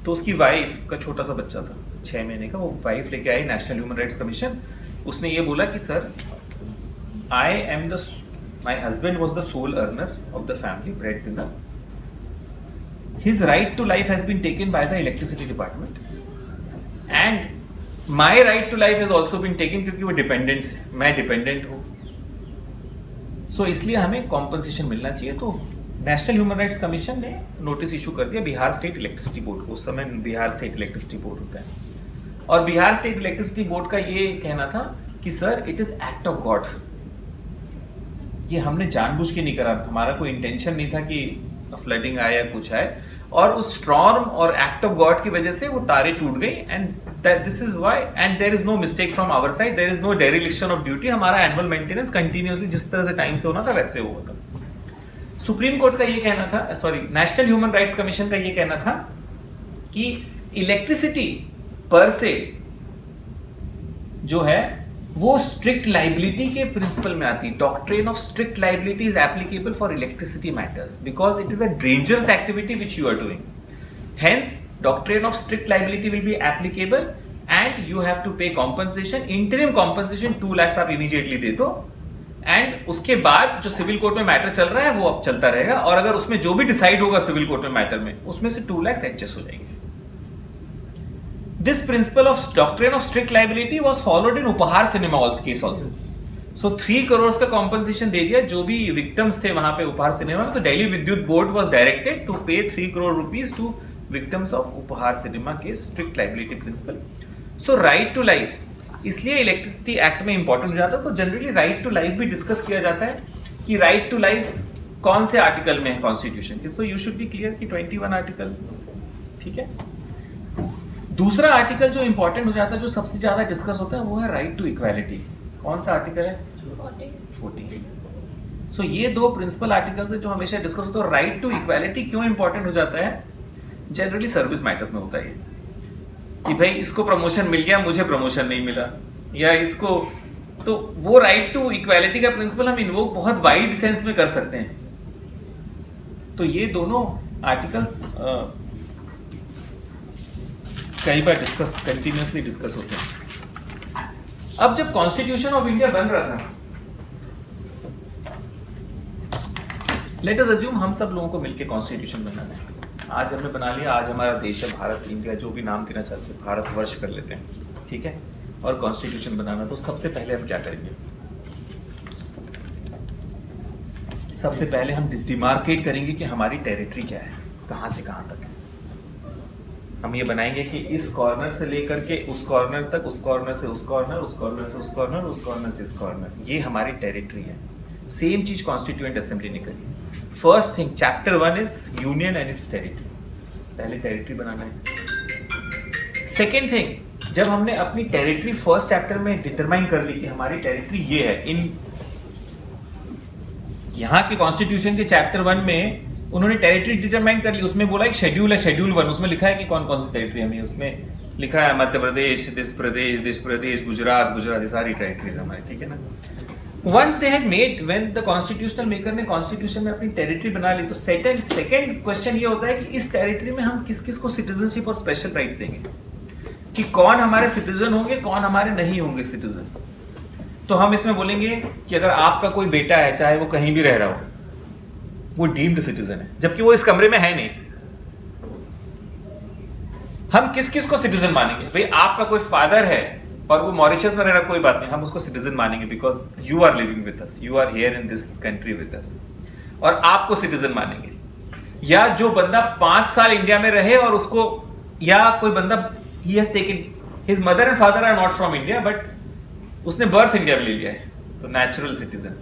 तो उसकी वाइफ का छोटा सा बच्चा था 6 महीने का, वो वाइफ लेके आई नेशनल ह्यूमन राइट्स कमीशन उसने ये बोला कि sir my husband was the sole earner of the family, breadwinner. His right to life has been taken by the electricity department, and my right to life has also been taken क्योंकि वो मैं dependent हूँ. सो इसलिए हमें compensation मिलना चाहिए. तो national human rights commission ने नोटिस इशू कर दिया बिहार स्टेट इलेक्ट्रिसिटी बोर्ड को. उस समय बिहार स्टेट इलेक्ट्रिसिटी बोर्ड होता है, और बिहार स्टेट इलेक्ट्रिसिटी बोर्ड का ये कहना था कि sir it is act of God. ये हमने जानबूझ के नहीं करा, हमारा कोई इंटेंशन नहीं था कि फ्लडिंग आए या कुछ आए, और उस स्टॉर्म और एक्ट ऑफ गॉड की वजह से वो तारे टूट गई. And this is why, and there is no mistake from our side, there is no dereliction of duty. हमारा एनुअल मेंटेनेंस कंटिन्यूअसली जिस तरह से टाइम से होना था वैसे हुआ था. सुप्रीम कोर्ट का ये कहना था, sorry national human rights commission का ये कहना था कि इलेक्ट्रिसिटी पर से जो है वो स्ट्रिक्ट लाइबिलिटी के प्रिंसिपल में आती है. Doctrine of strict liability is applicable for electricity matters because it is a dangerous activity which you are doing. Hence doctrine of strict liability will be applicable and you have to pay compensation. Interim compensation 2 lakh आप immediately दे दो, and उसके बाद जो civil court में matter चल रहा है वो अब चलता रहेगा, और अगर उसमें जो भी डिसाइड होगा सिविल कोर्ट में मैटर में उसमें से 2 लाख एडजस्ट हो जाएंगे. This principle of doctrine of strict liability was followed in Upahar Cinema case also. So 3 crores का compensation दे दिया जो भी victims थे वहां पे उपहार सिनेमा में. तो दिल्ली विद्युत board was directed to pay 3 crore rupees to victims of उपहार cinema case, strict liability principle. So right to life, इसलिए इलेक्ट्रिसिटी एक्ट में इंपॉर्टेंट हो जाता है. तो जनरली राइट टू लाइफ भी डिस्कस किया जाता है कि राइट टू लाइफ कौन से आर्टिकल में है कॉन्स्टिट्यूशन के. तो यू शुड बी क्लियर कि 21 आर्टिकल. ठीक है. दूसरा आर्टिकल जो इंपॉर्टेंट हो जाता है, जो सबसे ज्यादा डिस्कस होता है, वो है राइट टू इक्वालिटी. कौन सा आर्टिकल है? 40. सो ये 2 प्रिंसिपल आर्टिकल्स है जो हमेशा डिस्कस होता है. राइट टू इक्वालिटी क्यों इंपॉर्टेंट हो जाता है? जनरली सर्विस मैटर्स में होता है कि भाई इसको प्रमोशन मिल गया, मुझे प्रमोशन नहीं मिला, या इसको, तो वो राइट टू इक्वालिटी का प्रिंसिपल हम इन्वोक बहुत वाइड सेंस में कर सकते हैं. तो ये दोनों आर्टिकल्स कई बार कंटिन्यूसली डिस्कस होते हैं. अब जब कॉन्स्टिट्यूशन ऑफ इंडिया बन रहा था, लेट अस अज्यूम हम सब लोगों को मिलकर कॉन्स्टिट्यूशन बनाना है. आज हमने बना लिया, आज हमारा देश है भारत, इंडिया, जो भी नाम देना चाहते हैं, भारतवर्ष कर लेते हैं. ठीक है. और कॉन्स्टिट्यूशन बनाना, तो सबसे पहले हम क्या करेंगे? सबसे पहले हम डिमार्केट करेंगे कि हमारी टेरिटरी क्या है, कहां से कहां तक है. हम ये बनाएंगे कि इस कॉर्नर से लेकर के उस कॉर्नर तक, उस कॉर्नर से उस कॉर्नर, उस कॉर्नर से उस कॉर्नर, उस कॉर्नर से इस कॉर्नर, ये हमारी टेरिटरी है. सेम चीज कॉन्स्टिट्यूएंट असेंबली ने करी. First thing, chapter 1 is union and it's territory. पहले टेरिटरी बनाना है. सेकेंड थिंग, जब हमने अपनी टेरिटरी फर्स्ट चैप्टर में डिटरमाइन कर ली कि हमारी टेरिटरी ये है, इन यहाँ के कॉन्स्टिट्यूशन के चैप्टर 1 में उन्होंने टेरिटरी डिटरमाइन कर ली. उसमें बोला एक शेड्यूल है, शेड्यूल 1, उसमें लिखा है कि कौन कौन सी टेरिटरी हमें, उसमें लिखा है मध्य प्रदेश, दिस प्रदेश, गुजरात, ये सारी टेरिटरीज हमारी. ठीक है ना. Once they had made, when the constitutional maker ने कॉन्स्टिट्यूशन में अपनी टेरिटरी बना ली, तो सेकंड क्वेश्चन ये होता है कि इस टेरिटरी में हम किस किस को सिटीजनशिप और स्पेशल राइट्स देंगे, कि कौन हमारे सिटीजन होंगे, कौन हमारे नहीं होंगे सिटीजन. तो हम इसमें बोलेंगे कि अगर आपका कोई बेटा है, चाहे वो कहीं भी रह रहा हो, वो डीम्ड सिटीजन है, जबकि वो इस कमरे में है नहीं. हम किस किस को सिटीजन मानेंगे? भाई आपका कोई फादर है और वो मॉरिशस में रह रहा, कोई बात नहीं, हम उसको सिटीजन मानेंगे because you are living with us, you are here in this country with us, और आपको सिटीजन मानेंगे. या जो बंदा 5 साल इंडिया में रहे और उसको, या कोई बंदा ही has taken, his mother and father are not from India but उसने बर्थ इंडिया में ले लिया है, तो नेचुरल सिटीजन.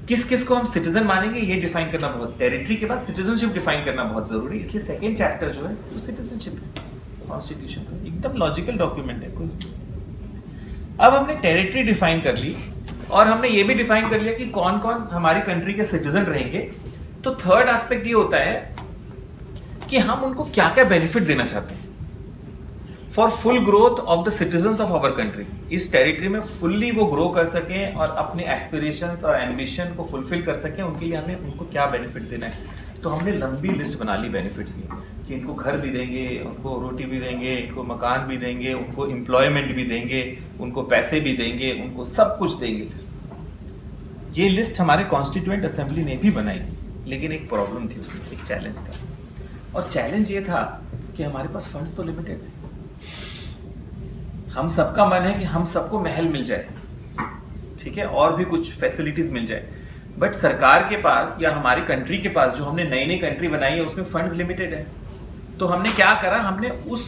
किस किस को हम सिटीजन मानेंगे ये डिफाइन करना बहुत, टेरिटरी के बाद सिटीजनशिप डिफाइन करना बहुत जरूरी है. इसलिए सेकंड चैप्टर जो है वो सिटीजनशिप है. कॉन्स्टिट्यूशन का एकदम लॉजिकल डॉक्यूमेंट है कोई. अब हमने टेरिटरी डिफाइन कर ली और हमने ये भी डिफाइन कर लिया कि कौन कौन हमारी कंट्री के सिटीजन रहेंगे. तो थर्ड एस्पेक्ट ये होता है कि हम उनको क्या क्या बेनिफिट देना चाहते हैं for full growth of the citizens of our country. इस टेरिटरी में फुल्ली वो ग्रो कर सकें और अपने एस्पिरेशंस और एम्बिशन को फुलफिल कर सकें, उनके लिए हमें उनको क्या बेनिफिट देना है. तो हमने लंबी लिस्ट बना ली बेनिफिट्स की कि इनको घर भी देंगे, उनको रोटी भी देंगे, इनको मकान भी देंगे, उनको एम्प्लॉयमेंट भी देंगे, उनको पैसे भी देंगे, उनको सब कुछ देंगे। ये लिस्ट हमारे कॉन्स्टिट्यूएंट असेंबली ने भी बनाई, लेकिन एक प्रॉब्लम थी उसमें, एक चैलेंज था। और चैलेंज ये था कि हमारे पास फंड्स तो लिमिटेड है। हम सबका मन है कि हम सबको महल मिल जाए, ठीक है, और भी कुछ फैसिलिटीज मिल जाए, बट सरकार के पास या हमारी कंट्री के पास, जो हमने नई नई कंट्री बनाई है, उसमें फंड्स लिमिटेड है। तो हमने क्या करा, हमने उस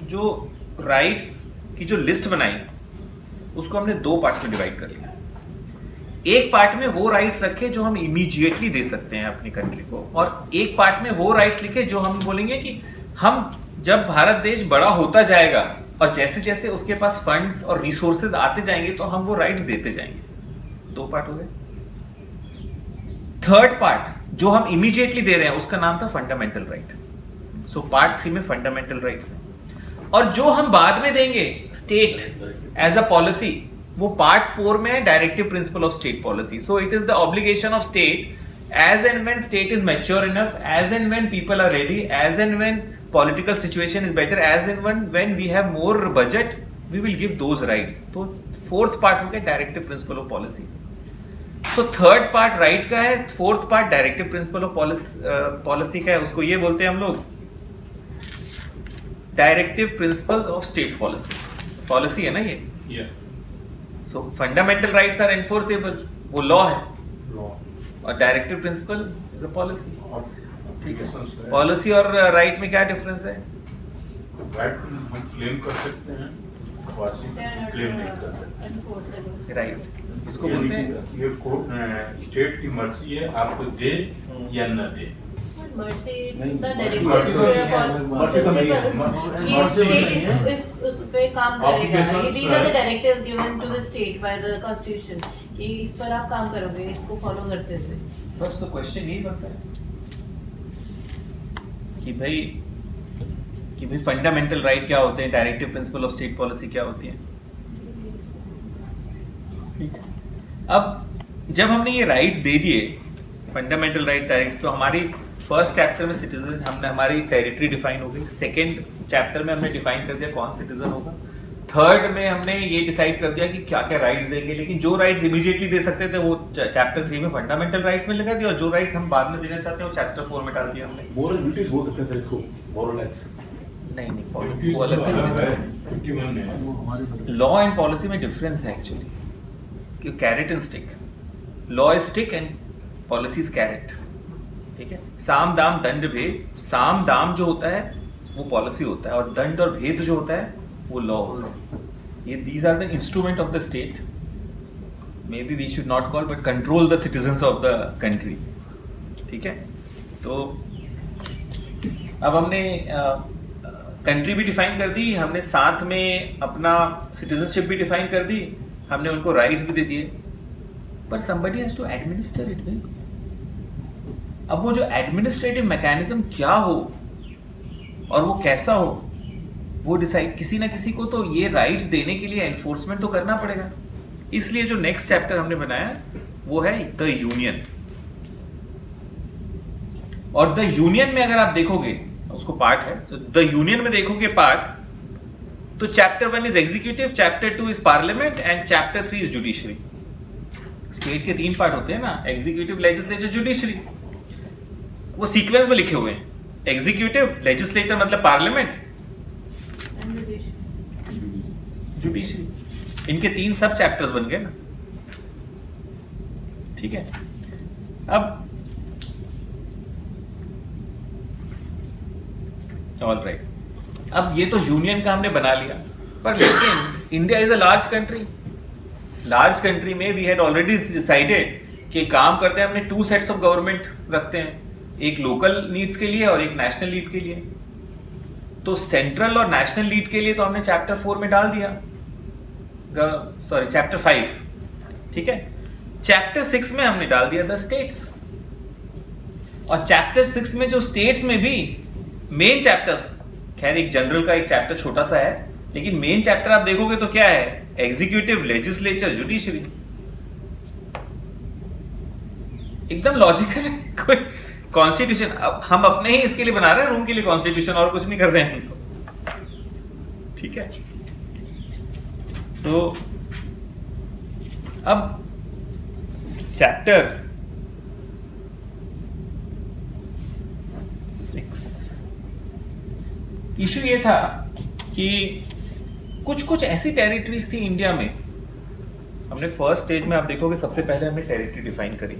जो राइट्स की जो लिस्ट बनाई उसको हमने 2 पार्ट्स में डिवाइड कर लिया। एक पार्ट में वो राइट्स रखे जो हम इमीडिएटली दे सकते हैं अपनी कंट्री को, और एक पार्ट में वो राइट्स लिखे जो हम बोलेंगे कि हम जब भारत देश बड़ा होता जाएगा और जैसे जैसे उसके पास फंड्स और रिसोर्सेज आते जाएंगे तो हम वो राइट्स देते जाएंगे। 2 पार्ट हो गए। थर्ड पार्ट जो हम इमीडिएटली दे रहे हैं उसका नाम था फंडामेंटल राइट। सो पार्ट 3 में फंडामेंटल राइट्स हैं, और जो हम बाद में देंगे स्टेट एज अ पॉलिसी, वो पार्ट 4 में है directive principle of state policy. So it is the obligation of state as and when state is mature enough, as and when people are ready, as and when political situation is better, as and when we have more budget, we will give those rights. तो 4th part हो गया directive principle of policy. So 3rd part right का है, 4th part directive principle of policy का है। उसको ये बोलते हैं हम लोग directive principles of state policy. Policy है ना ये। So fundamental rights are enforceable, वो लॉ है, और directive principle is a policy. ठीक है, पॉलिसी और राइट में क्या डिफरेंस है? राइट हम क्लेम कर सकते हैं, क्लेम नहीं कर सकते। राइट इसको बोलते हैं, ये स्टेट की मर्जी है आपको दे या न दे। इस पर आप काम करोगे, इसको फॉलो करते हुए। बस तो क्वेश्चन यही बनता है कि भाई फंडामेंटल राइट क्या होते हैं, directive principle of state policy क्या होती है। ठीक है, अब जब हमने ये राइट्स दे दिए, फंडामेंटल राइट डायरेक्ट, तो हमारी फर्स्ट चैप्टर में सिटीजन, हमने हमारी टेरिटरी डिफाइन हो गई। सेकेंड चैप्टर में हमने डिफाइन कर दिया कौन सिटीजन होगा। थर्ड में हमने ये डिसाइड कर दिया कि क्या क्या राइट्स देंगे, लेकिन जो राइट्स इमीडिएटली दे सकते थे वो चैप्टर 3 में फंडामेंटल राइट्स में लगा दिया, और जो राइट्स हम बाद में देना चाहते हैं वो चैप्टर 4 में डाल दिया हमने। मोरल ड्यूटीज बोल सकते हैं सर इसको, मोरलेस। नहीं, पॉलिसी वो अलग चीज है। लॉ एंड पॉलिसी में डिफरेंस है एक्चुअली, कि carrot and stick. Law is stick and policy is carrot. ठीक है, साम दाम दंड भेद। साम दाम जो होता है वो पॉलिसी होता है, और दंड और भेद जो होता है वो लॉ होता है। ये these are the instrument of the state, may be we should not call but control the citizens of the country. ठीक है, तो अब हमने कंट्री भी डिफाइन कर दी, हमने साथ में अपना सिटीजनशिप भी डिफाइन कर दी, हमने उनको राइट्स भी दे दिए, पर somebody has to administer it भाई। अब वो जो एडमिनिस्ट्रेटिव मैकेनिज्म क्या हो और वो कैसा हो, वो डिसाइड, किसी ना किसी को तो ये राइट्स देने के लिए एनफोर्समेंट तो करना पड़ेगा। इसलिए जो नेक्स्ट चैप्टर हमने बनाया वो है द यूनियन। और द यूनियन में अगर आप देखोगे, उसको पार्ट है, तो द यूनियन में देखोगे पार्ट, तो chapter 1 is executive, chapter 2 is parliament and chapter 3 is judiciary. State के 3 पार्ट होते हैं ना, एग्जीक्यूटिव, लेजिस्लेचर, जुडिशरी। वो सीक्वेंस में लिखे हुए हैं, एग्जीक्यूटिव, लेजिस्लेटर मतलब पार्लियामेंट, जुडिशरी। इनके 3 सब चैप्टर्स बन गए ना। ठीक है, अब ऑल राइट, अब ये तो यूनियन का हमने बना लिया, पर लेकिन India is a large country. Large country में वी हैड ऑलरेडी डिसाइडेड कि काम करते हैं, हमने 2 सेट्स ऑफ गवर्नमेंट रखते हैं, एक लोकल नीड्स के लिए और एक नेशनल नीड के लिए। तो सेंट्रल और नेशनल नीड के लिए तो हमने चैप्टर 4 में डाल दिया, सॉरी चैप्टर 5। ठीक है, चैप्टर 6 में हमने डाल दिया द स्टेट्स, और चैप्टर 6 में जो स्टेट्स में भी मेन चैप्टर्स, खैर एक जनरल का एक चैप्टर छोटा सा है, लेकिन मेन चैप्टर आप देखोगे तो क्या है, एग्जीक्यूटिव, लेजिस्लेचर, जुडिशरी। एकदम लॉजिकल है, कॉन्स्टिट्यूशन अब हम अपने ही इसके लिए बना रहे हैं रूम के लिए कॉन्स्टिट्यूशन, और कुछ नहीं कर रहे हैं। ठीक है, सो अब चैप्टर 6 इशू ये था कि कुछ ऐसी टेरिटरीज थी इंडिया में। हमने फर्स्ट स्टेज में आप देखोगे सबसे पहले हमने टेरिटरी डिफाइन करी।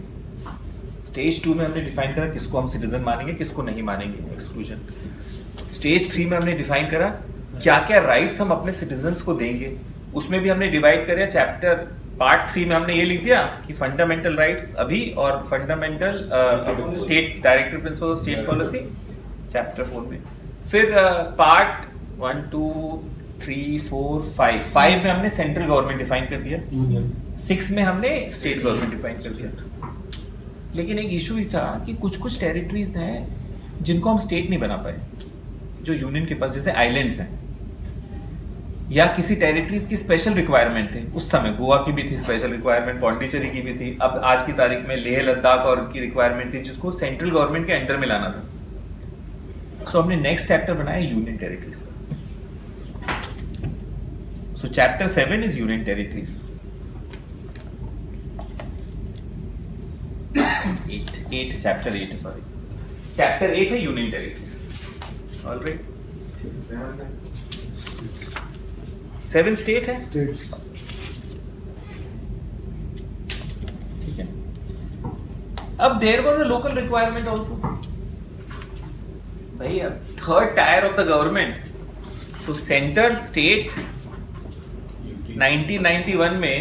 स्टेज 2 में हमने डिफाइन करा किसको हम सिटीजन मानेंगे, किसको नहीं मानेंगे, एक्सक्लूजन। स्टेज 3 में हमने डिफाइन करा क्या क्या राइट्स हम अपने सिटीजन्स को देंगे। उसमें भी हमने डिवाइड करा। चैप्टर पार्ट 3 में हमने ये लिख दिया कि फंडामेंटल राइट्स अभी और fundamental state directive principle of state policy chapter 4 में। फिर पार्ट 1 2 3 4 5 में हमने सेंट्रल गवर्नमेंट डिफाइन कर दिया। 6 में हमने स्टेट गवर्नमेंट डिफाइन कर दिया। लेकिन एक इशू ही था कि कुछ टेरिटरीज हैं जिनको हम स्टेट नहीं बना पाए, जो यूनियन के पास, जैसे आइलैंड्स हैं, या किसी टेरिटरीज की स्पेशल रिक्वायरमेंट थी। उस समय गोवा की भी थी स्पेशल रिक्वायरमेंट, पौंडीचेरी की भी थी। अब आज की तारीख में लेह लद्दाख और की रिक्वायरमेंट थी जिसको सेंट्रल गवर्नमेंट के अंडर में लाना था। सो हमने नेक्स्ट चैप्टर बनाया यूनियन टेरिटरीज का। So chapter 7 is union territories. 8 chapter 8 sorry. Chapter 8 है union territories. All right. 7 state है. States. ठीक है. अब there was a local requirement also. भाई अब third tier of the government. So central state 1991 में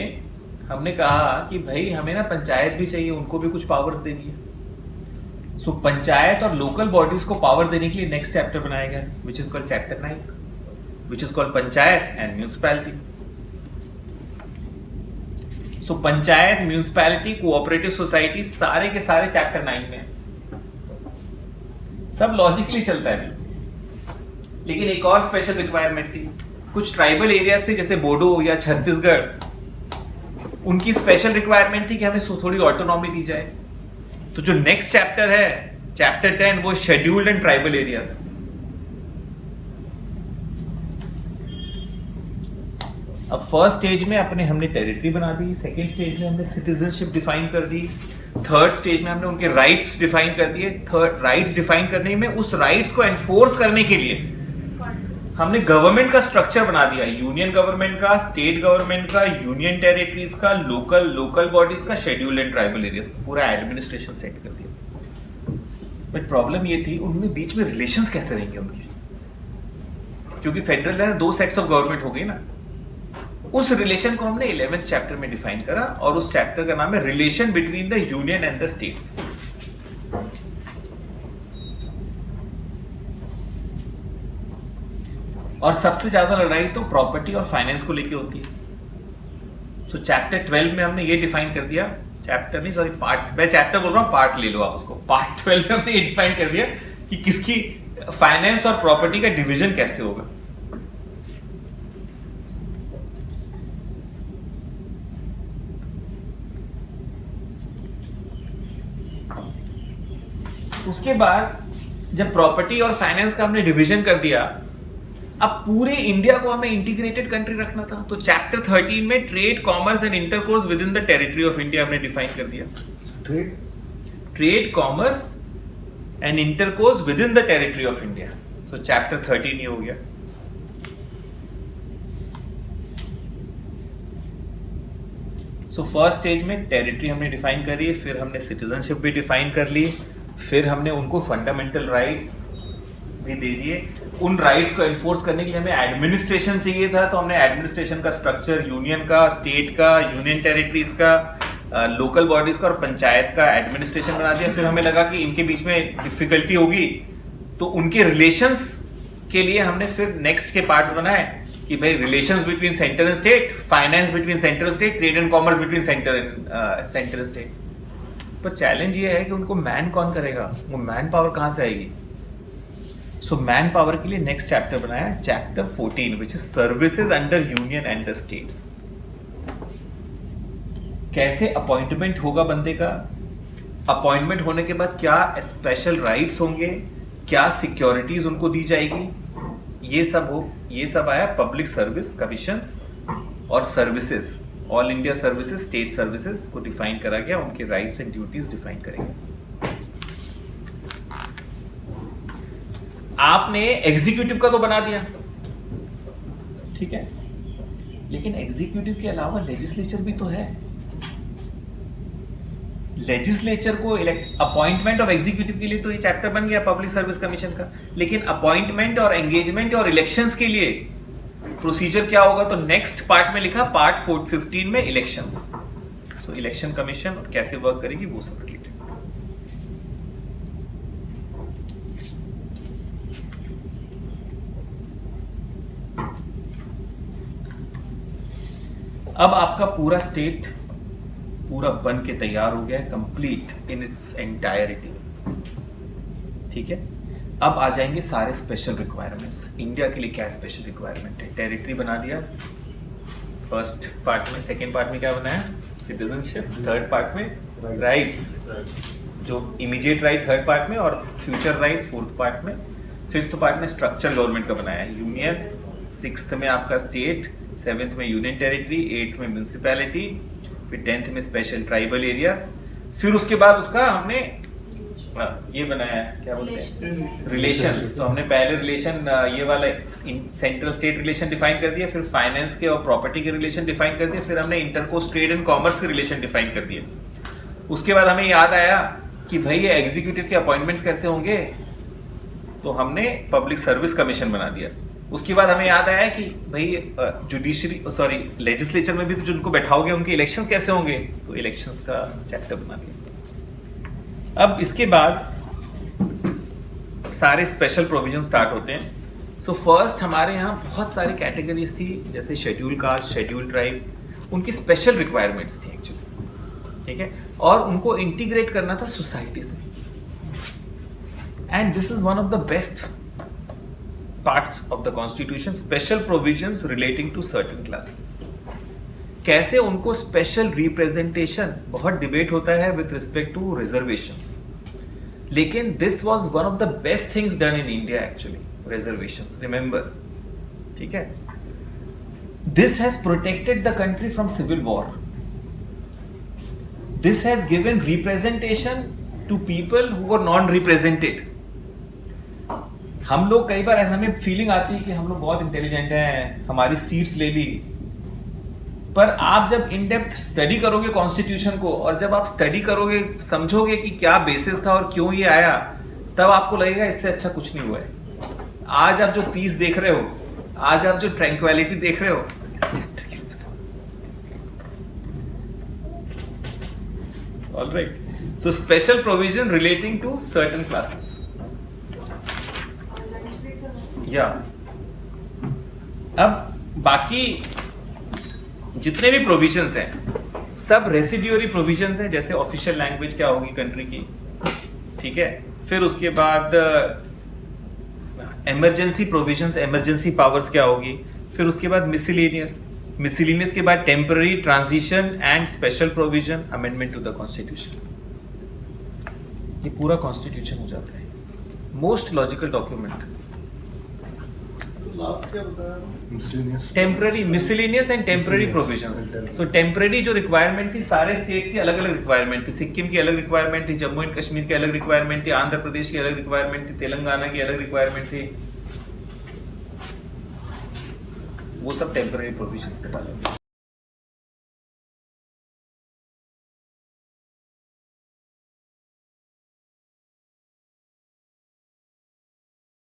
हमने कहा कि भाई हमें ना पंचायत भी चाहिए, उनको भी कुछ पावर्स देनी है। सो पंचायत और लोकल बॉडीज को पावर देने के लिए नेक्स्ट चैप्टर बनाया गया, विच is called chapter 9, which is called panchayat and municipality. So panchayat, municipality, cooperative society सारे के सारे चैप्टर 9 में, सब लॉजिकली चलता है। लेकिन एक और स्पेशल रिक्वायरमेंट थी। कुछ ट्राइबल एरियाज थे जैसे बोडो या छत्तीसगढ़, उनकी स्पेशल रिक्वायरमेंट थी कि हमें थोड़ी ऑटोनॉमी दी जाए। तो जो नेक्स्ट चैप्टर है चैप्टर 10 वो शेड्यूल्ड एंड ट्राइबल एरियाज। अब फर्स्ट स्टेज में हमने टेरिटरी बना दी, सेकेंड स्टेज में हमने सिटीजनशिप डिफाइन कर दी, थर्ड स्टेज में हमने उनके राइट्स डिफाइन कर दिए। थर्ड राइट्स डिफाइन करने में उस राइट्स को एनफोर्स करने के लिए हमने गवर्नमेंट का स्ट्रक्चर बना दिया, यूनियन गवर्नमेंट का, स्टेट गवर्नमेंट का, यूनियन टेरिटरीज का, लोकल बॉडीज का, शेड्यूल्ड एंड ट्राइबल एरियाज का, पूरा एडमिनिस्ट्रेशन सेट कर दिया। बट प्रॉब्लम ये थी उनमें बीच में रिलेशंस कैसे रहेंगे उनके, क्योंकि फेडरल है, 2 सेट्स ऑफ गवर्नमेंट हो गई ना। उस रिलेशन को हमने 11th चैप्टर में डिफाइन करा और उस चैप्टर का नाम है relation between the union and the states. और सबसे ज्यादा लड़ाई तो प्रॉपर्टी और फाइनेंस को लेके होती है। सो चैप्टर 12 में हमने ये डिफाइन कर दिया, चैप्टर नहीं सॉरी पार्ट, मैं चैप्टर बोल रहा हूं, पार्ट ले लो आप उसको। पार्ट 12 में हमने ये डिफाइन कर दिया कि किसकी फाइनेंस और प्रॉपर्टी का डिवीजन कैसे होगा। उसके बाद जब प्रॉपर्टी और फाइनेंस का हमने डिवीजन कर दिया, अब पूरे इंडिया को हमें इंटीग्रेटेड कंट्री रखना था। तो चैप्टर 13 में trade, commerce and intercourse with in the territory of India हमने डिफाइन कर दिया। Trade, commerce and intercourse with in the territory of India. So chapter 13 ये हो गया। सो फर्स्ट स्टेज में टेरिटरी हमने डिफाइन करी, फिर हमने सिटीजनशिप भी डिफाइन कर ली, फिर हमने उनको फंडामेंटल राइट्स भी दे दिए। उन राइट्स को एनफोर्स करने के लिए हमें एडमिनिस्ट्रेशन चाहिए था, तो हमने एडमिनिस्ट्रेशन का स्ट्रक्चर यूनियन का, स्टेट का, यूनियन टेरिटरीज का, लोकल बॉडीज का और पंचायत का एडमिनिस्ट्रेशन बना दिया। फिर हमें लगा कि इनके बीच में डिफिकल्टी होगी, तो उनके रिलेशंस के लिए हमने फिर नेक्स्ट के पार्ट्स बनाए कि भाई relations between centre and state, finance between centre and state, trade and commerce between centre and state. पर चैलेंज ये है कि उनको मैन कौन करेगा, वो मैन पावर कहां से आएगी। सो मैन पावर के लिए नेक्स्ट चैप्टर बनाया, chapter 14 which is services under union and the states. कैसे अपॉइंटमेंट होगा बंदे का, अपॉइंटमेंट होने के बाद क्या स्पेशल राइट्स होंगे, क्या सिक्योरिटीज उनको दी जाएगी, ये सब आया पब्लिक सर्विस कमीशंस और services, all India services, state services को डिफाइन करा गया, उनके राइट्स एंड ड्यूटीज डिफाइन करेंगे। आपने एग्जीक्यूटिव का तो बना दिया, ठीक है, लेकिन एग्जीक्यूटिव के अलावा लेजिस्लेचर भी तो है। लेजिस्लेचर को अपॉइंटमेंट ऑफ एग्जीक्यूटिव के लिए तो ये चैप्टर बन गया पब्लिक सर्विस कमीशन का, लेकिन अपॉइंटमेंट और एंगेजमेंट और इलेक्शंस के लिए प्रोसीजर क्या होगा, तो नेक्स्ट पार्ट में लिखा पार्ट 15 में इलेक्शंस। सो इलेक्शन कमीशन और कैसे वर्क करेगी वो सब रिलेटेड। अब आपका पूरा स्टेट पूरा बन के तैयार हो गया है, कंप्लीट इन इट्स एंटायरिटी, ठीक है। अब आ जाएंगे सारे स्पेशल रिक्वायरमेंट्स। इंडिया के लिए क्या स्पेशल रिक्वायरमेंट है, टेरिटरी बना दिया फर्स्ट पार्ट में, सेकेंड पार्ट में क्या बनाया, सिटीजनशिप, थर्ड पार्ट में राइट्स, जो इमीडिएट राइट थर्ड पार्ट में और फ्यूचर राइट्स फोर्थ पार्ट में, फिफ्थ पार्ट में स्ट्रक्चर गवर्नमेंट का बनाया है, यूनियन, सिक्स्थ में आपका स्टेट, सेवेंथ में यूनियन टेरिटरी, एट्थ में म्यूनिसिपैलिटी, फिर 10th में स्पेशल ट्राइबल एरियाज, फिर उसके बाद उसका हमने ये बनाया है, क्या बोलते हैं, रिलेशंस। तो हमने पहले रिलेशन ये वाला सेंट्रल स्टेट रिलेशन डिफाइन कर दिया, फिर फाइनेंस के और प्रॉपर्टी के रिलेशन डिफाइन कर दिया, फिर हमने इंटरकोस्ट ट्रेड एंड कॉमर्स के रिलेशन डिफाइन कर दिए। उसके बाद हमें याद आया कि भाई ये एग्जीक्यूटिव के अपॉइंटमेंट्स कैसे होंगे, तो हमने पब्लिक सर्विस कमीशन बना दिया। उसके बाद हमें याद आया कि भाई लेजिस्लेचर में भी तो जिनको बैठाओगे उनके इलेक्शंस कैसे होंगे, तो इलेक्शंस का चैप्टर बना दिया। अब इसके बाद सारे स्पेशल प्रोविजन स्टार्ट होते हैं। सो फर्स्ट हमारे यहाँ बहुत सारी कैटेगरीज थी, जैसे शेड्यूल कास्ट, शेड्यूल ट्राइब, उनकी स्पेशल रिक्वायरमेंट्स थी एक्चुअली, ठीक है, और उनको इंटीग्रेट करना था सोसाइटी से। And this is one of the best parts of the constitution, special provisions relating to certain classes। कैसे उनको स्पेशल रिप्रेजेंटेशन, बहुत डिबेट होता है विथ रिस्पेक्ट टू रिजर्वेशंस, लेकिन this was one of the best things done in India actually, reservations, remember, ठीक है। This has protected the country from civil war, this has given representation to people who were non represented. हम लोग कई बार हमें feeling आती है कि हम लोग बहुत इंटेलिजेंट हैं, हमारी सीट्स ले ली, पर आप जब इन डेप्थ स्टडी करोगे कॉन्स्टिट्यूशन को, और जब आप स्टडी करोगे, समझोगे कि क्या बेसिस था और क्यों ये आया, तब आपको लगेगा इससे अच्छा कुछ नहीं हुआ है। आज आप जो पीस देख रहे हो, आज आप जो ट्रैंक्विलिटी देख रहे हो, alright. So special provision relating to certain classes, या अब बाकी जितने भी प्रोविजंस हैं सब रेसिड्यूरी प्रोविजंस हैं, जैसे ऑफिशियल लैंग्वेज क्या होगी कंट्री की, ठीक है, फिर उसके बाद इमरजेंसी प्रोविजंस, इमरजेंसी पावर्स क्या होगी, फिर उसके बाद मिसलेनियस के बाद temporary, transition and special provision, amendment to the constitution. ये पूरा कॉन्स्टिट्यूशन हो जाता है, most logical document. Temporary, miscellaneous and temporary provisions. So temporary जो रिक्वायरमेंट थी, सारे स्टेट्स की अलग अलग रिक्वायरमेंट थी, सिक्किम की अलग रिक्वायरमेंट थी, जम्मू एंड कश्मीर की अलग रिक्वायरमेंट थी, आंध्र प्रदेश की अलग रिक्वायरमेंट थी, तेलंगाना की अलग रिक्वायरमेंट थी, वो सब टेम्पररी प्रोविजंस में डालेंगे।